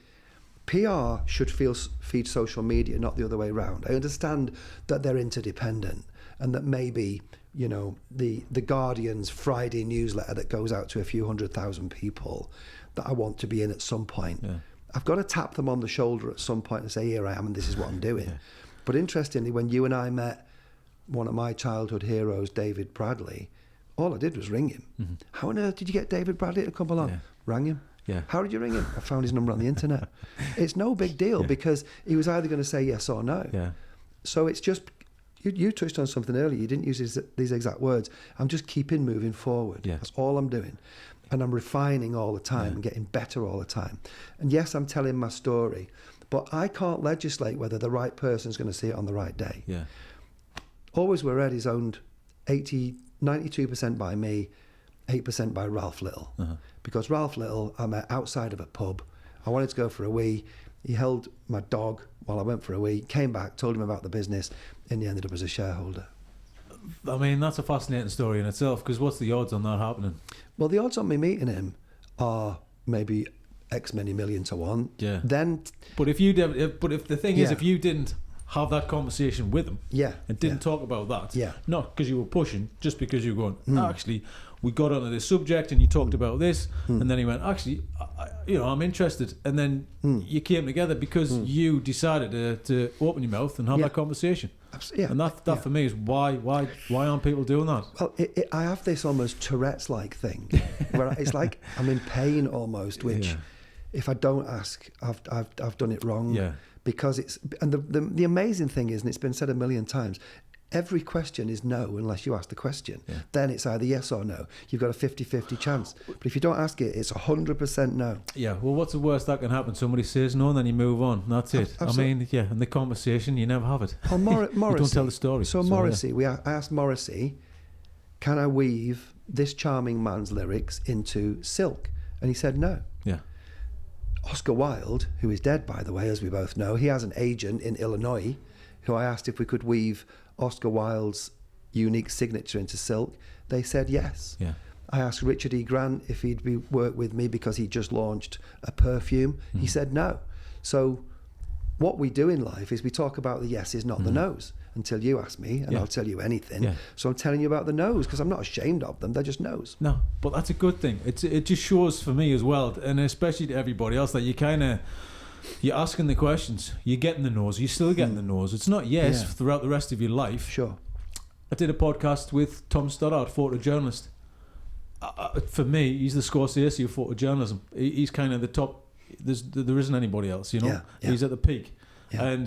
PR should feed social media, not the other way around. I understand that they're interdependent, and that maybe, you know, the Guardian's Friday newsletter that goes out to a few 100,000 people that I want to be in at some point. Yeah. I've got to tap them on the shoulder at some point and say, here I am, and this is what I'm doing. Yeah. But interestingly, when you and I met one of my childhood heroes, David Bradley, all I did was ring him. Mm-hmm. How on earth did you get David Bradley to come along? Yeah. Rang him. Yeah. How did you ring him? I found his number on the internet. It's no big deal because he was either going to say yes or no. Yeah. So it's just, you touched on something earlier. You didn't use these exact words. I'm just keeping moving forward. Yeah. That's all I'm doing. And I'm refining all the time and getting better all the time. And yes, I'm telling my story, but I can't legislate whether the right person's going to see it on the right day. Yeah. Always We're Red is owned 92% by me, 8% by Ralph Little. Uh-huh. Because Ralph Little, I met outside of a pub. I wanted to go for a wee. He held my dog while I went for a wee, came back, told him about the business, and he ended up as a shareholder. I mean, that's a fascinating story in itself, because what's the odds on that happening? Well, the odds on me meeting him are maybe X many million to one. Yeah. Then, but if the thing is, if you didn't have that conversation with him, and didn't talk about that, not because you were pushing, just because you were going, actually, we got onto this subject and you talked about this, and then he went, actually, I'm interested, and then you came together because you decided to open your mouth and have that conversation. Yeah. And that for me is why aren't people doing that? Well, I have this almost Tourette's-like thing where it's like I'm in pain almost, which if I don't ask, I've done it wrong. Yeah. Because it's, and the amazing thing is, and it's been said a million times, every question is no unless you ask the question. Yeah. Then it's either yes or no. You've got a 50-50 chance. But if you don't ask it, it's 100% no. Yeah, well, what's the worst that can happen? Somebody says no and then you move on. That's it. Absolutely. I mean, and the conversation, you never have it. Oh, Morrissey. You don't tell the story. So Morrissey, I asked Morrissey, can I weave this charming man's lyrics into silk? And he said no. Yeah. Oscar Wilde, who is dead, by the way, as we both know, he has an agent in Illinois who I asked if we could weave Oscar Wilde's unique signature into silk. They said yes. Yeah. I asked Richard E. Grant if he'd work with me because he just launched a perfume. He said no. So what we do in life is we talk about the yeses, not the nos, until you ask me, and I'll tell you anything. Yeah. So I'm telling you about the nos because I'm not ashamed of them. They're just nos. No, but that's a good thing. It just shows for me as well, and especially to everybody else, that you're asking the questions, you're getting the no's, you're still getting the no's. It's not yes throughout the rest of your life. Sure. I did a podcast with Tom Stoddart, photojournalist. For me, he's the Scorsese of photojournalism. He's kind of the top. There isn't anybody else, Yeah. He's at the peak. Yeah.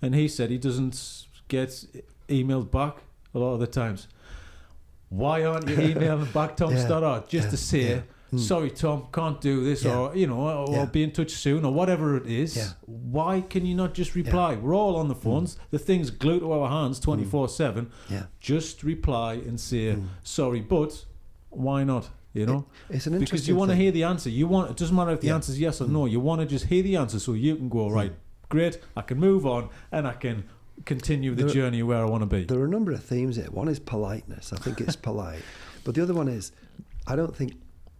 And he said he doesn't get emailed back a lot of the times. Why aren't you emailing back Tom Stoddart just to say, sorry, Tom, can't do this, or be in touch soon, or whatever it is. Yeah. Why can you not just reply? We're all on the phones. The thing's glued to our hands 24/7. Yeah. Just reply and say, sorry, but why not? It's an interesting because you want to hear the answer. It doesn't matter if the answer is yes or no. You want to just hear the answer so you can go, right, great, I can move on and I can continue the journey where I want to be. There are a number of themes here. One is politeness. I think it's polite. But the other one is, I don't think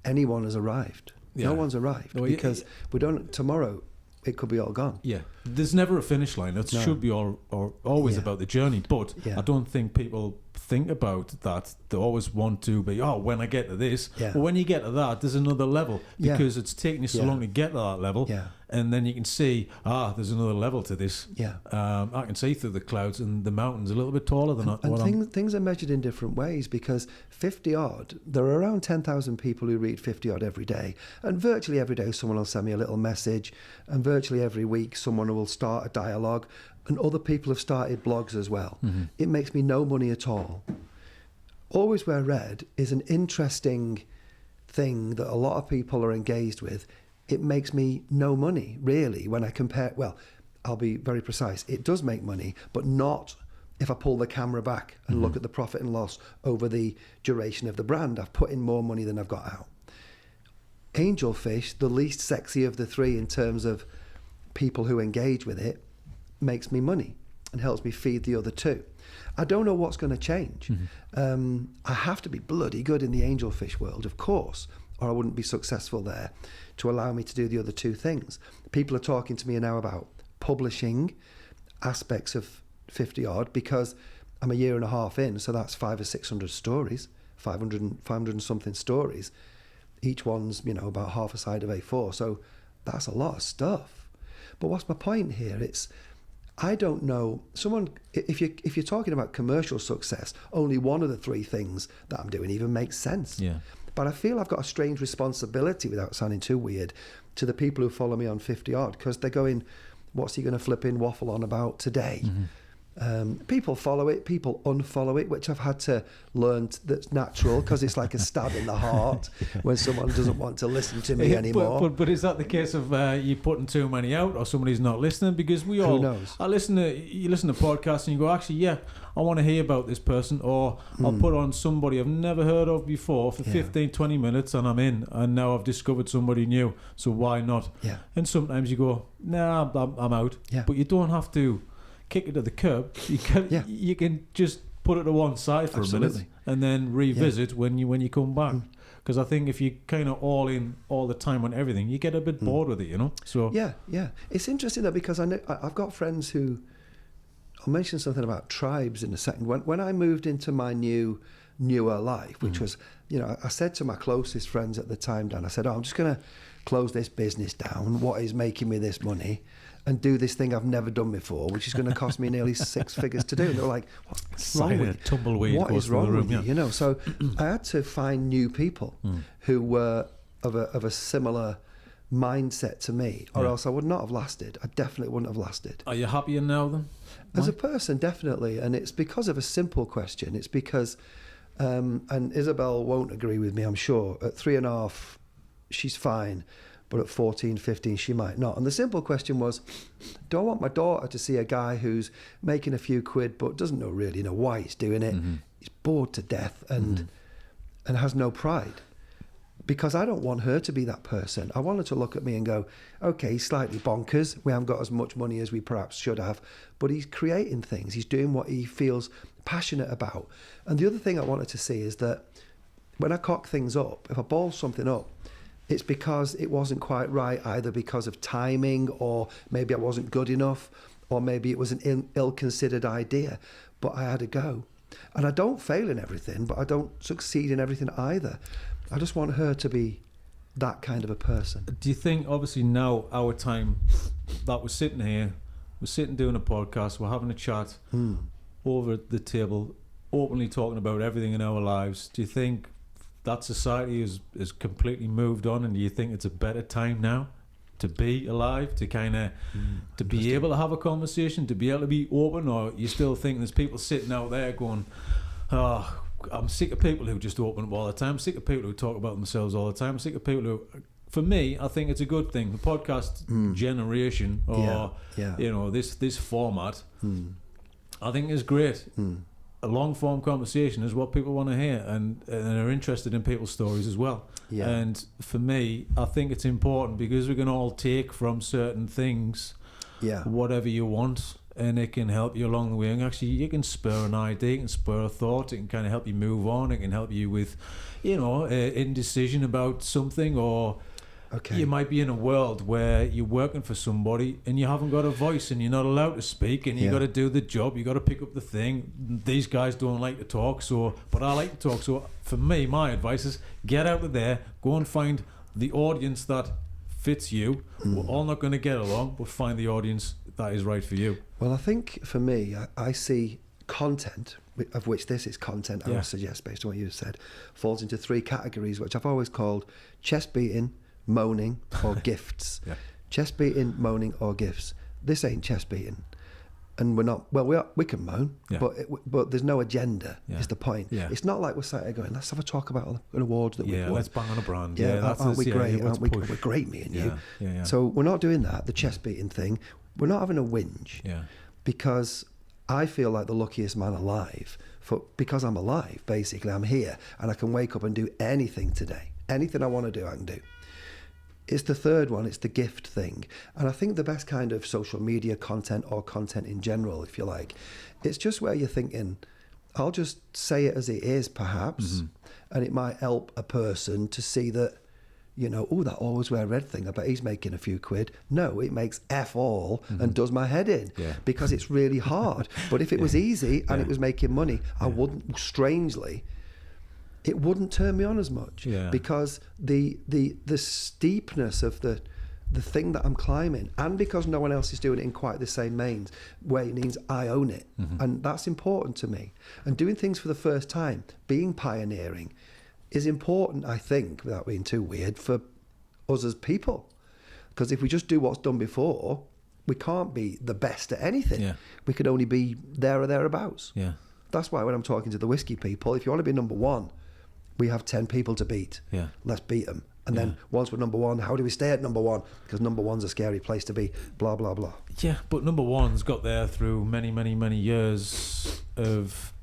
anyone has arrived. No one's arrived because we don't. Tomorrow, it could be all gone. Yeah, there's never a finish line. It should be always about the journey. But I don't think people think about that. They always want to be, when I get to this. Yeah. But when you get to that, there's another level because it's taking you so long to get to that level. Yeah. And then you can see, there's another level to this. Yeah. I can see through the clouds, and the mountain's a little bit taller than things are measured in different ways, because 50 odd, there are around 10,000 people who read 50 odd every day, and virtually every day someone will send me a little message, and virtually every week someone will start a dialogue, and other people have started blogs as well. Mm-hmm. It makes me no money at all. Always Wear Red is an interesting thing that a lot of people are engaged with. It makes me no money, really, when I compare. Well, I'll be very precise. It does make money, but not if I pull the camera back and look at the profit and loss over the duration of the brand. I've put in more money than I've got out. Angelfish, the least sexy of the three in terms of people who engage with it, makes me money and helps me feed the other two. I don't know what's going to change. I have to be bloody good in the Angelfish world, of course, or I wouldn't be successful there, to allow me to do the other two things. People are talking to me now about publishing aspects of 50 odd, because I'm a year and a half in, so that's 500 or 600 stories, 500 and something stories. Each one's, about half a side of A4, so that's a lot of stuff. But what's my point here? I don't know. If you're talking about commercial success, only one of the three things that I'm doing even makes sense. Yeah. But I feel I've got a strange responsibility, without sounding too weird, to the people who follow me on 50 odd, because they're going, what's he going to flip in waffle on about today? People follow it, people unfollow it, which I've had to learn that's natural, because it's like a stab in the heart when someone doesn't want to listen to me anymore. But is that the case of you putting too many out, or somebody's not listening? Because we all, who knows? You listen to podcasts and you go, actually, I want to hear about this person, or I'll put on somebody I've never heard of before for 15, 20 minutes, and I'm in, and now I've discovered somebody new, so why not? Yeah. And sometimes you go, nah, I'm out. Yeah. But you don't have to kick it to the curb. You can just put it to one side for a minute and then revisit when you come back. Because I think if you kind of all in all the time on everything, you get a bit bored with it, So yeah, it's interesting though, because I've got friends who, I'll mention something about tribes in a second. When I moved into my newer life, which was, I said to my closest friends at the time, Dan, I said, I'm just going to close this business down, what is making me this money, and do this thing I've never done before, which is going to cost me nearly 6 figures to do. And they're like, what's wrong with you? Tumbleweed. What is wrong with you? So I had to find new people who were of a similar mindset to me, or else I would not have lasted. I definitely wouldn't have lasted. Are you happier now then? As a person, definitely. And it's because of a simple question. It's because, and Isabel won't agree with me, I'm sure, at 3.5, she's fine. But at 14, 15, she might not. And the simple question was, do I want my daughter to see a guy who's making a few quid but doesn't really know why he's doing it? He's bored to death and has no pride. Because I don't want her to be that person. I want her to look at me and go, okay, he's slightly bonkers. We haven't got as much money as we perhaps should have. But he's creating things. He's doing what he feels passionate about. And the other thing I wanted to see is that when I cock things up, if I ball something up, it's because it wasn't quite right, either because of timing, or maybe I wasn't good enough, or maybe it was an ill-considered idea, but I had a go. And I don't fail in everything, but I don't succeed in everything either. I just want her to be that kind of a person. Do you think, obviously now, our time that we're sitting here, we're sitting doing a podcast, we're having a chat over at the table, openly talking about everything in our lives, do you think that society is completely moved on, and do you think it's a better time now to be alive, to kind of to be able to have a conversation, to be able to be open, or you still think there's people sitting out there going, I'm sick of people who just open up all the time, I'm sick of people who talk about themselves all the time, I'm sick of people who... For me, I think it's a good thing. The podcast generation, or this format, I think is great. A long form conversation is what people want to hear, and are interested in people's stories as well. Yeah. And for me, I think it's important, because we can all take from certain things whatever you want, and it can help you along the way. And actually, you can spur an idea, it can spur a thought, it can kind of help you move on, it can help you with, indecision about something, or Okay. You might be in a world where you're working for somebody and you haven't got a voice and you're not allowed to speak and you got to do the job. You got to pick up the thing. These guys don't like to talk, but I like to talk. So for me, my advice is get out of there, go and find the audience that fits you. We're all not going to get along, but find the audience that is right for you. Well, I think for me, I see content, of which this is content, I would suggest, based on what you said, falls into 3 categories, which I've always called chest beating, moaning, or gifts. Chest beating, moaning, or gifts. This ain't chest beating. And we're not, well, we can moan, but there's no agenda, is the point. It's not like we're sat here going, let's have a talk about an award that we've won. Let's bang on a brand. Aren't we great? We're great, me and you. So we're not doing that, the chest beating thing. We're not having a whinge. Because I feel like the luckiest man alive, because I'm alive, basically. I'm here, and I can wake up and do anything today. Anything I want to do, I can do. It's the third one, it's the gift thing. And I think the best kind of social media content, or content in general, if you like, it's just where you're thinking, I'll just say it as it is, perhaps, and it might help a person to see that, that always wear red thing, I bet he's making a few quid. No, it makes F all and does my head in because it's really hard. But if it was easy and it was making money, I wouldn't, strangely, it wouldn't turn me on as much because the steepness of the thing that I'm climbing, and because no one else is doing it in quite the same way, means I own it, and that's important to me. And doing things for the first time, being pioneering, is important, I think, without being too weird, for us as people. Because if we just do what's done before, we can't be the best at anything. We could only be there or thereabouts. That's why when I'm talking to the whiskey people, if you want to be number one, we have 10 people to beat. Let's beat them. And then once we're number one, how do we stay at number one? Because number one's a scary place to be, blah, blah, blah. Yeah, but number one's got there through many, many, many years of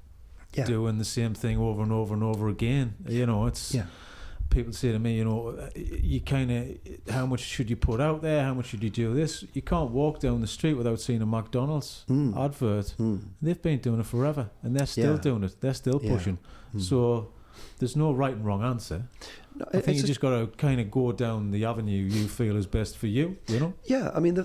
doing the same thing over and over and over again. It's... People say to me, you kind of, how much should you put out there? How much should you do this? You can't walk down the street without seeing a McDonald's advert. They've been doing it forever, and they're still doing it. They're still pushing. So there's no right and wrong answer. No, I think you just got to kind of go down the avenue you feel is best for you. Yeah, I mean,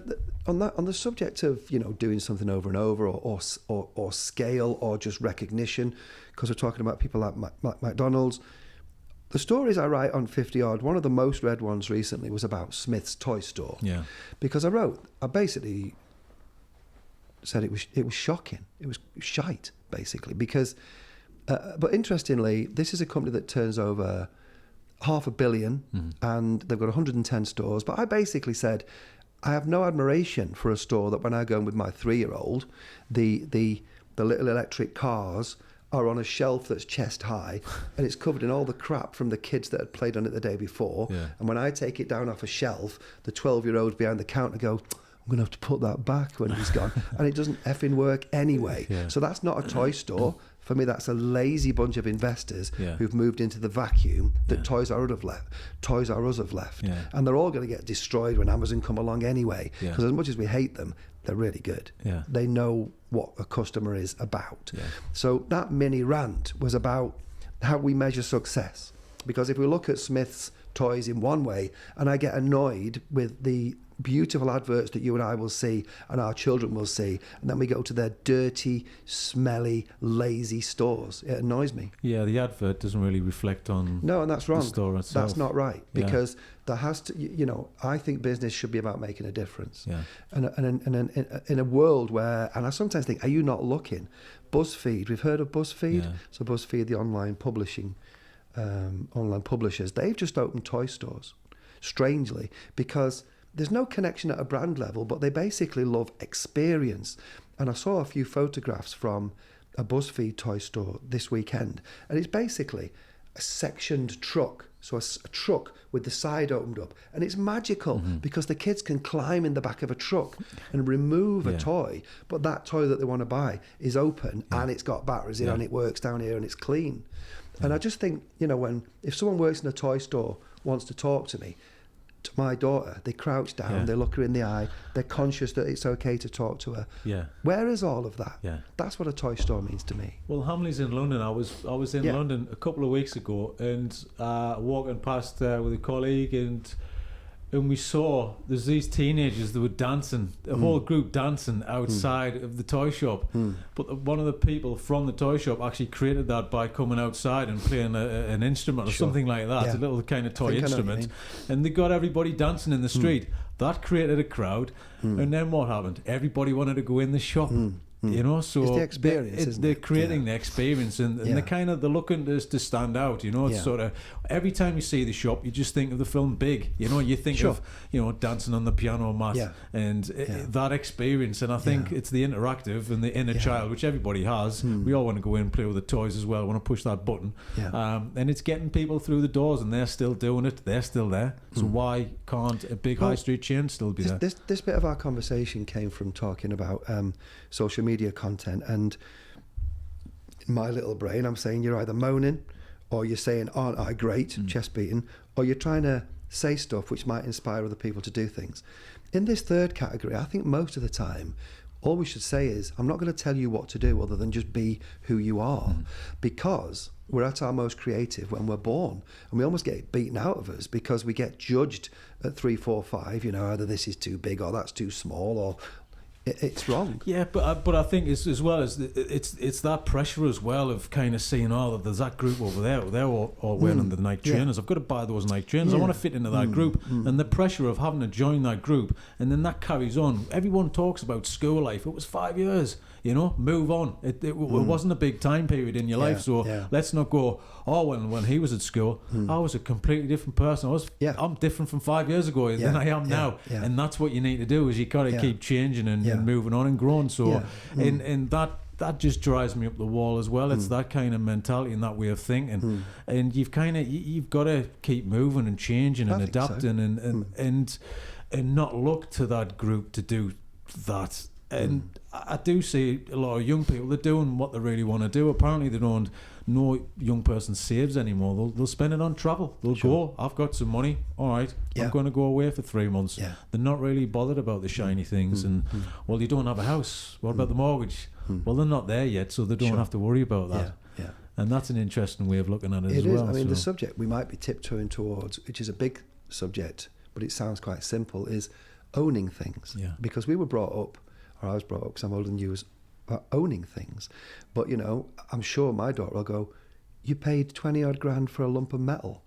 on the subject of doing something over and over, or scale, or just recognition, because we're talking about people like McDonald's. The stories I write on 50 Odd, one of the most read ones recently was about Smith's toy store. Because I basically said it was shocking. It was shite, basically. Because, but interestingly, this is a company that turns over $500 million, and they've got 110 stores. But I basically said, I have no admiration for a store that when I go in with my 3-year-old, the little electric cars are on a shelf that's chest high, and it's covered in all the crap from the kids that had played on it the day before. And when I take it down off a shelf, the 12-year-olds behind the counter go, I'm going to have to put that back when he's gone. And it doesn't effing work anyway. So that's not a toy store. For me, that's a lazy bunch of investors who've moved into the vacuum that Toys R Us have left. And they're all going to get destroyed when Amazon come along anyway. Because as much as we hate them, they're really good. They know what a customer is about. So that mini rant was about how we measure success. Because if we look at Smith's toys in one way, and I get annoyed with the beautiful adverts that you and I will see and our children will see, and then we go to their dirty, smelly, lazy stores, it annoys me. The advert doesn't really reflect on and that's wrong. The store itself. That's not right, because there has to, I think business should be about making a difference. And in a world where, and I sometimes think, are you not looking? BuzzFeed, we've heard of BuzzFeed? So BuzzFeed, the online publishers, they've just opened toy stores, strangely, because there's no connection at a brand level, but they basically love experience. And I saw a few photographs from a BuzzFeed toy store this weekend, and it's basically a sectioned truck. So a truck with the side opened up, and it's magical because the kids can climb in the back of a truck and remove a toy, but that toy that they want to buy is open and it's got batteries in and it works down here and it's clean. And I just think, if someone works in a toy store wants to talk to me, to my daughter, they crouch down, they look her in the eye, they're conscious that it's okay to talk to her. Where is all of that? That's what a toy store means to me. Well, Hamley's in London. I was in London a couple of weeks ago, and walking past with a colleague, and and we saw there's these teenagers that were dancing, a whole group dancing outside of the toy shop. But one of the people from the toy shop actually created that by coming outside and playing an instrument or something like that, a little kind of toy instrument, and they got everybody dancing in the street. That created a crowd, and then what happened? Everybody wanted to go in the shop. You know, so it's the experience, they're creating the experience, and they're looking to stand out. You know, it's sort of every time you see the shop, you just think of the film Big. You know, you think of dancing on the piano mat and that experience. And I think it's the interactive and the inner child, which everybody has. We all want to go in and play with the toys as well. Want to push that button, and it's getting people through the doors, and they're still doing it. They're still there. So why can't a big high street chain still be there? This bit of our conversation came from talking about social media content, and in my little brain I'm saying you're either moaning or you're saying aren't I great, chest beating, or you're trying to say stuff which might inspire other people to do things. In this third category, I think most of the time all we should say is I'm not going to tell you what to do other than just be who you are, because we're at our most creative when we're born, and we almost get beaten out of us because we get judged at 3, 4, 5, you know, either this is too big or that's too small, or it's wrong. Yeah, but I think it's as well as it's that pressure as well of kind of saying, oh, there's that group over there, they're all wearing the Nike trainers. I've got to buy those Nike trainers. I want to fit into that group, and the pressure of having to join that group, and then that carries on. Everyone talks about school life. It was 5 years. You know, move on. It wasn't a big time period in your life, so let's not go. Oh, when he was at school, I was a completely different person. I'm different from 5 years ago than I am now, and that's what you need to do. Is you got to keep changing and moving on and growing. So, and that just drives me up the wall as well. It's that kind of mentality and that way of thinking, and you've got to keep moving and changing and adapting, and not look to that group to do that. And I do see a lot of young people, they're doing what they really want to do. Apparently no young person saves anymore. They'll spend it on travel. They'll go, I've got some money, all right, I'm going to go away for 3 months. They're not really bothered about the shiny things. And well, you don't have a house, what about the mortgage? Well, they're not there yet, so they don't have to worry about that. And that's an interesting way of looking at it as well. I mean, the subject we might be tiptoeing towards, which is a big subject, but it sounds quite simple, is owning things. Because we were brought up, or I was brought up, because I'm older than you, as owning things. But, you know, I'm sure my daughter will go, you paid 20 odd grand for a lump of metal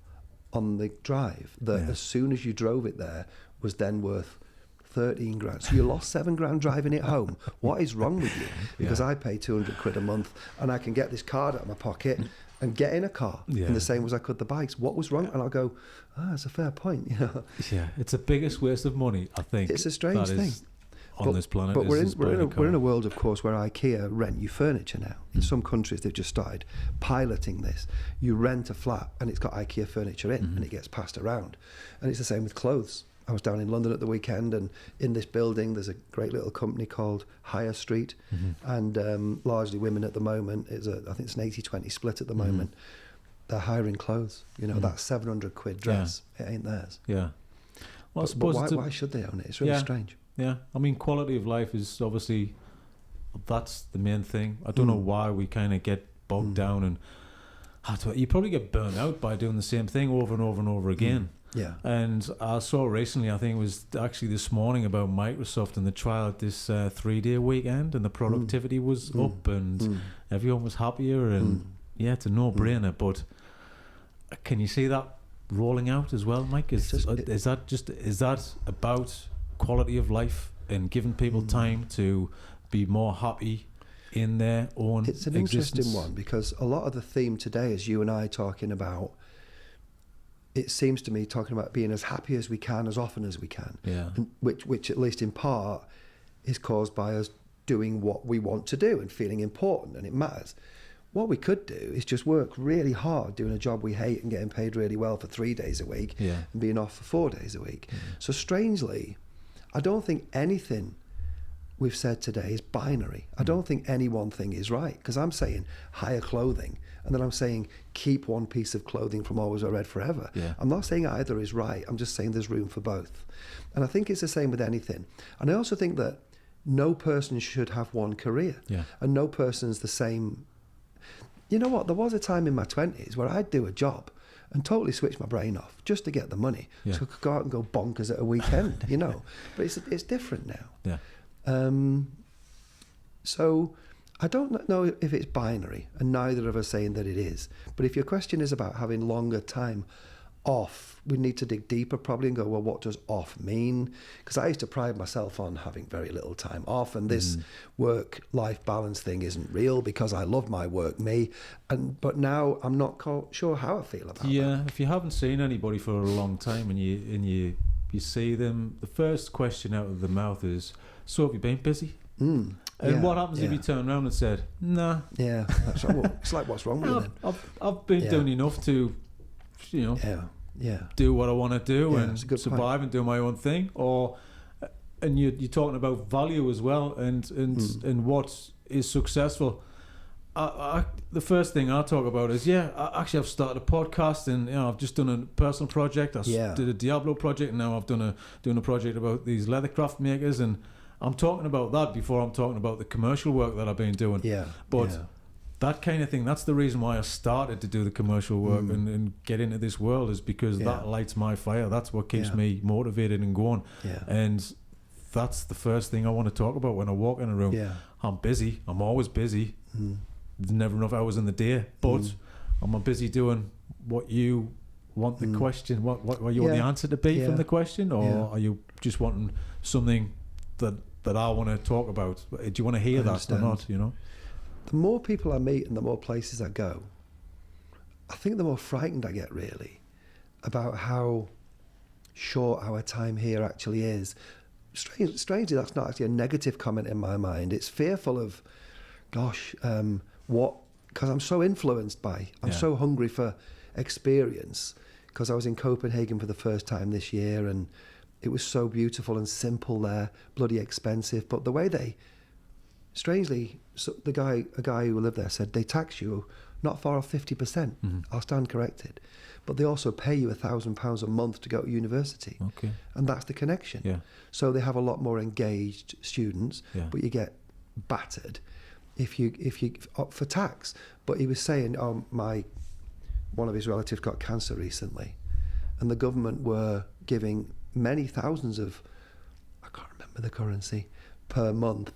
on the drive that as soon as you drove it there was then worth 13 grand. So you lost 7 grand driving it home. What is wrong with you? Because I pay 200 quid a month and I can get this card out of my pocket and get in a car in the same way as I could the bikes. What was wrong? And I'll go, that's a fair point. You know? Yeah, it's the biggest waste of money, I think. It's a strange thing. On this planet, but we're in a world, of course, where IKEA rent you furniture now. In some countries, they've just started piloting this. You rent a flat, and it's got IKEA furniture in, and it gets passed around. And it's the same with clothes. I was down in London at the weekend, and in this building, there's a great little company called Higher Street, and largely women at the moment. I think it's an 80-20 split at the moment. They're hiring clothes. You know, that 700 quid dress, it ain't theirs. Yeah. Well, I suppose why should they own it? It's really strange. Yeah, I mean, quality of life is obviously, that's the main thing. I don't know why we kind of get bogged down, and you probably get burnt out by doing the same thing over and over and over again. Yeah. And I saw recently, I think it was actually this morning, about Microsoft and the trial at this 3-day weekend, and the productivity was up, and everyone was happier, and it's a no-brainer. But can you see that rolling out as well, Mike? Is that about quality of life and giving people time to be more happy in their own It's an existence? Interesting one, because a lot of the theme today is you and I talking about, it seems to me, talking about being as happy as we can as often as we can, and which at least in part is caused by us doing what we want to do and feeling important and it matters. What we could do is just work really hard doing a job we hate and getting paid really well for 3 days a week and being off for 4 days a week. So strangely, I don't think anything we've said today is binary. I don't think any one thing is right, because I'm saying hire clothing, and then I'm saying keep one piece of clothing from Always Wear Red forever. I'm not saying either is right. I'm just saying there's room for both. And I think it's the same with anything. And I also think that no person should have one career, and no person's the same. You know what? There was a time in my 20s where I'd do a job and totally switch my brain off just to get the money. Yeah. So I could go out and go bonkers at a weekend, you know. But it's different now. Yeah. So I don't know if it's binary, and neither of us saying that it is. But if your question is about having longer time off, we need to dig deeper probably and go, well, what does off mean? Because I used to pride myself on having very little time off, and this work-life balance thing isn't real because I love my work, but now I'm not sure how I feel about that. Yeah, if you haven't seen anybody for a long time and you see them, the first question out of the mouth is, so have you been busy? And what happens if you turn around and said, nah? Yeah, that's right. Well, it's like, what's wrong with you then? I've been doing enough to, you know, do what I want to do and survive and do my own thing. And you're talking about value as well and what is successful. The first thing I talk about is, I've started a podcast, and I've just done a personal project. I did a Diablo project, and now I've doing a project about these leathercraft makers, and I'm talking about that before I'm talking about the commercial work that I've been doing. That kind of thing, that's the reason why I started to do the commercial work and get into this world, is because that lights my fire. That's what keeps me motivated and going. And that's the first thing I want to talk about when I walk in a room. I'm busy. I'm always busy. There's never enough hours in the day, but I'm busy doing what you want the question, what you want the answer to be from the question, or are you just wanting something that I want to talk about? Do you want to hear that or not, you know? The more people I meet and the more places I go, I think the more frightened I get, really, about how short our time here actually is. Strangely, that's not actually a negative comment in my mind. It's fearful of, because I'm so influenced by, I'm so hungry for experience, because I was in Copenhagen for the first time this year, and it was so beautiful and simple there, bloody expensive. But the way strangely, a guy who lived there said they tax you not far off 50%. I'll stand corrected. But they also pay you £1,000 a month to go to university. Okay. And that's the connection. So they have a lot more engaged students, but you get battered if you opt for tax. But he was saying, one of his relatives got cancer recently, and the government were giving many thousands of, I can't remember the currency, per month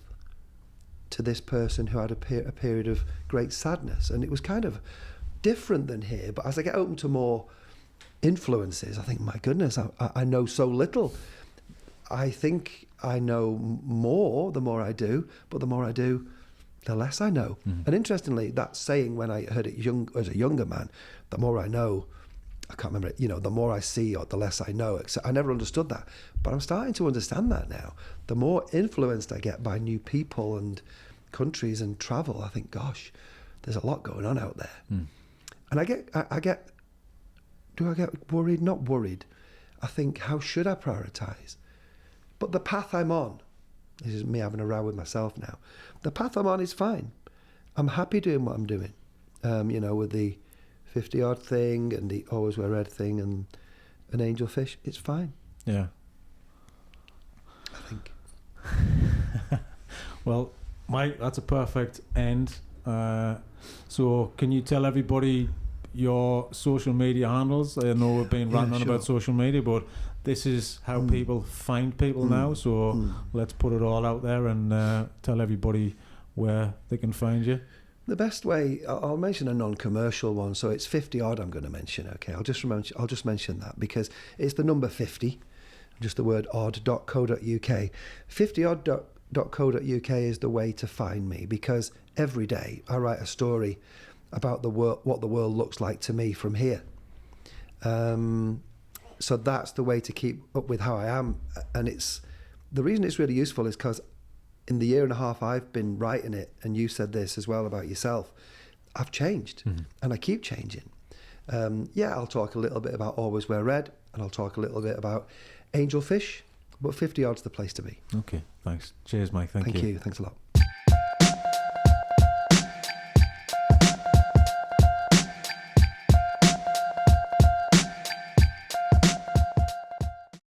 to this person who had a period of great sadness. And it was kind of different than here. But as I get open to more influences, I think, my goodness, I know so little. I think I know more the more I do, but the more I do, the less I know. And interestingly, that saying, when I heard it as a younger man, the more I know, I can't remember it, the more I see or the less I know. I never understood that. But I'm starting to understand that now. The more influenced I get by new people and countries and travel, I think, gosh, there's a lot going on out there. And I get, do I get worried? Not worried. I think, how should I prioritise? But the path I'm on, this is me having a row with myself now, the path I'm on is fine. I'm happy doing what I'm doing, with the 50-odd thing and the Always Wear Red thing and an Angelfish. It's fine. Yeah. I think. Well, Mike, that's a perfect end. So can you tell everybody your social media handles? I know we've been ranting on about social media, but this is how people find people now. So let's put it all out there and tell everybody where they can find you. The best way, I'll mention a non-commercial one. So it's 50-odd I'm going to mention, okay? I'll just mention that because it's the number 50, just the word odd.co.uk. 50odd.co.uk is the way to find me, because every day I write a story about the world, what the world looks like to me from here. So that's the way to keep up with how I am. And the reason it's really useful is because in the year and a half I've been writing it, and you said this as well about yourself, I've changed and I keep changing. I'll talk a little bit about Always Wear Red, and I'll talk a little bit about Angelfish, but 50 odd's the place to be. Okay, thanks. Cheers, Mike. Thank you. Thank you. Thanks a lot.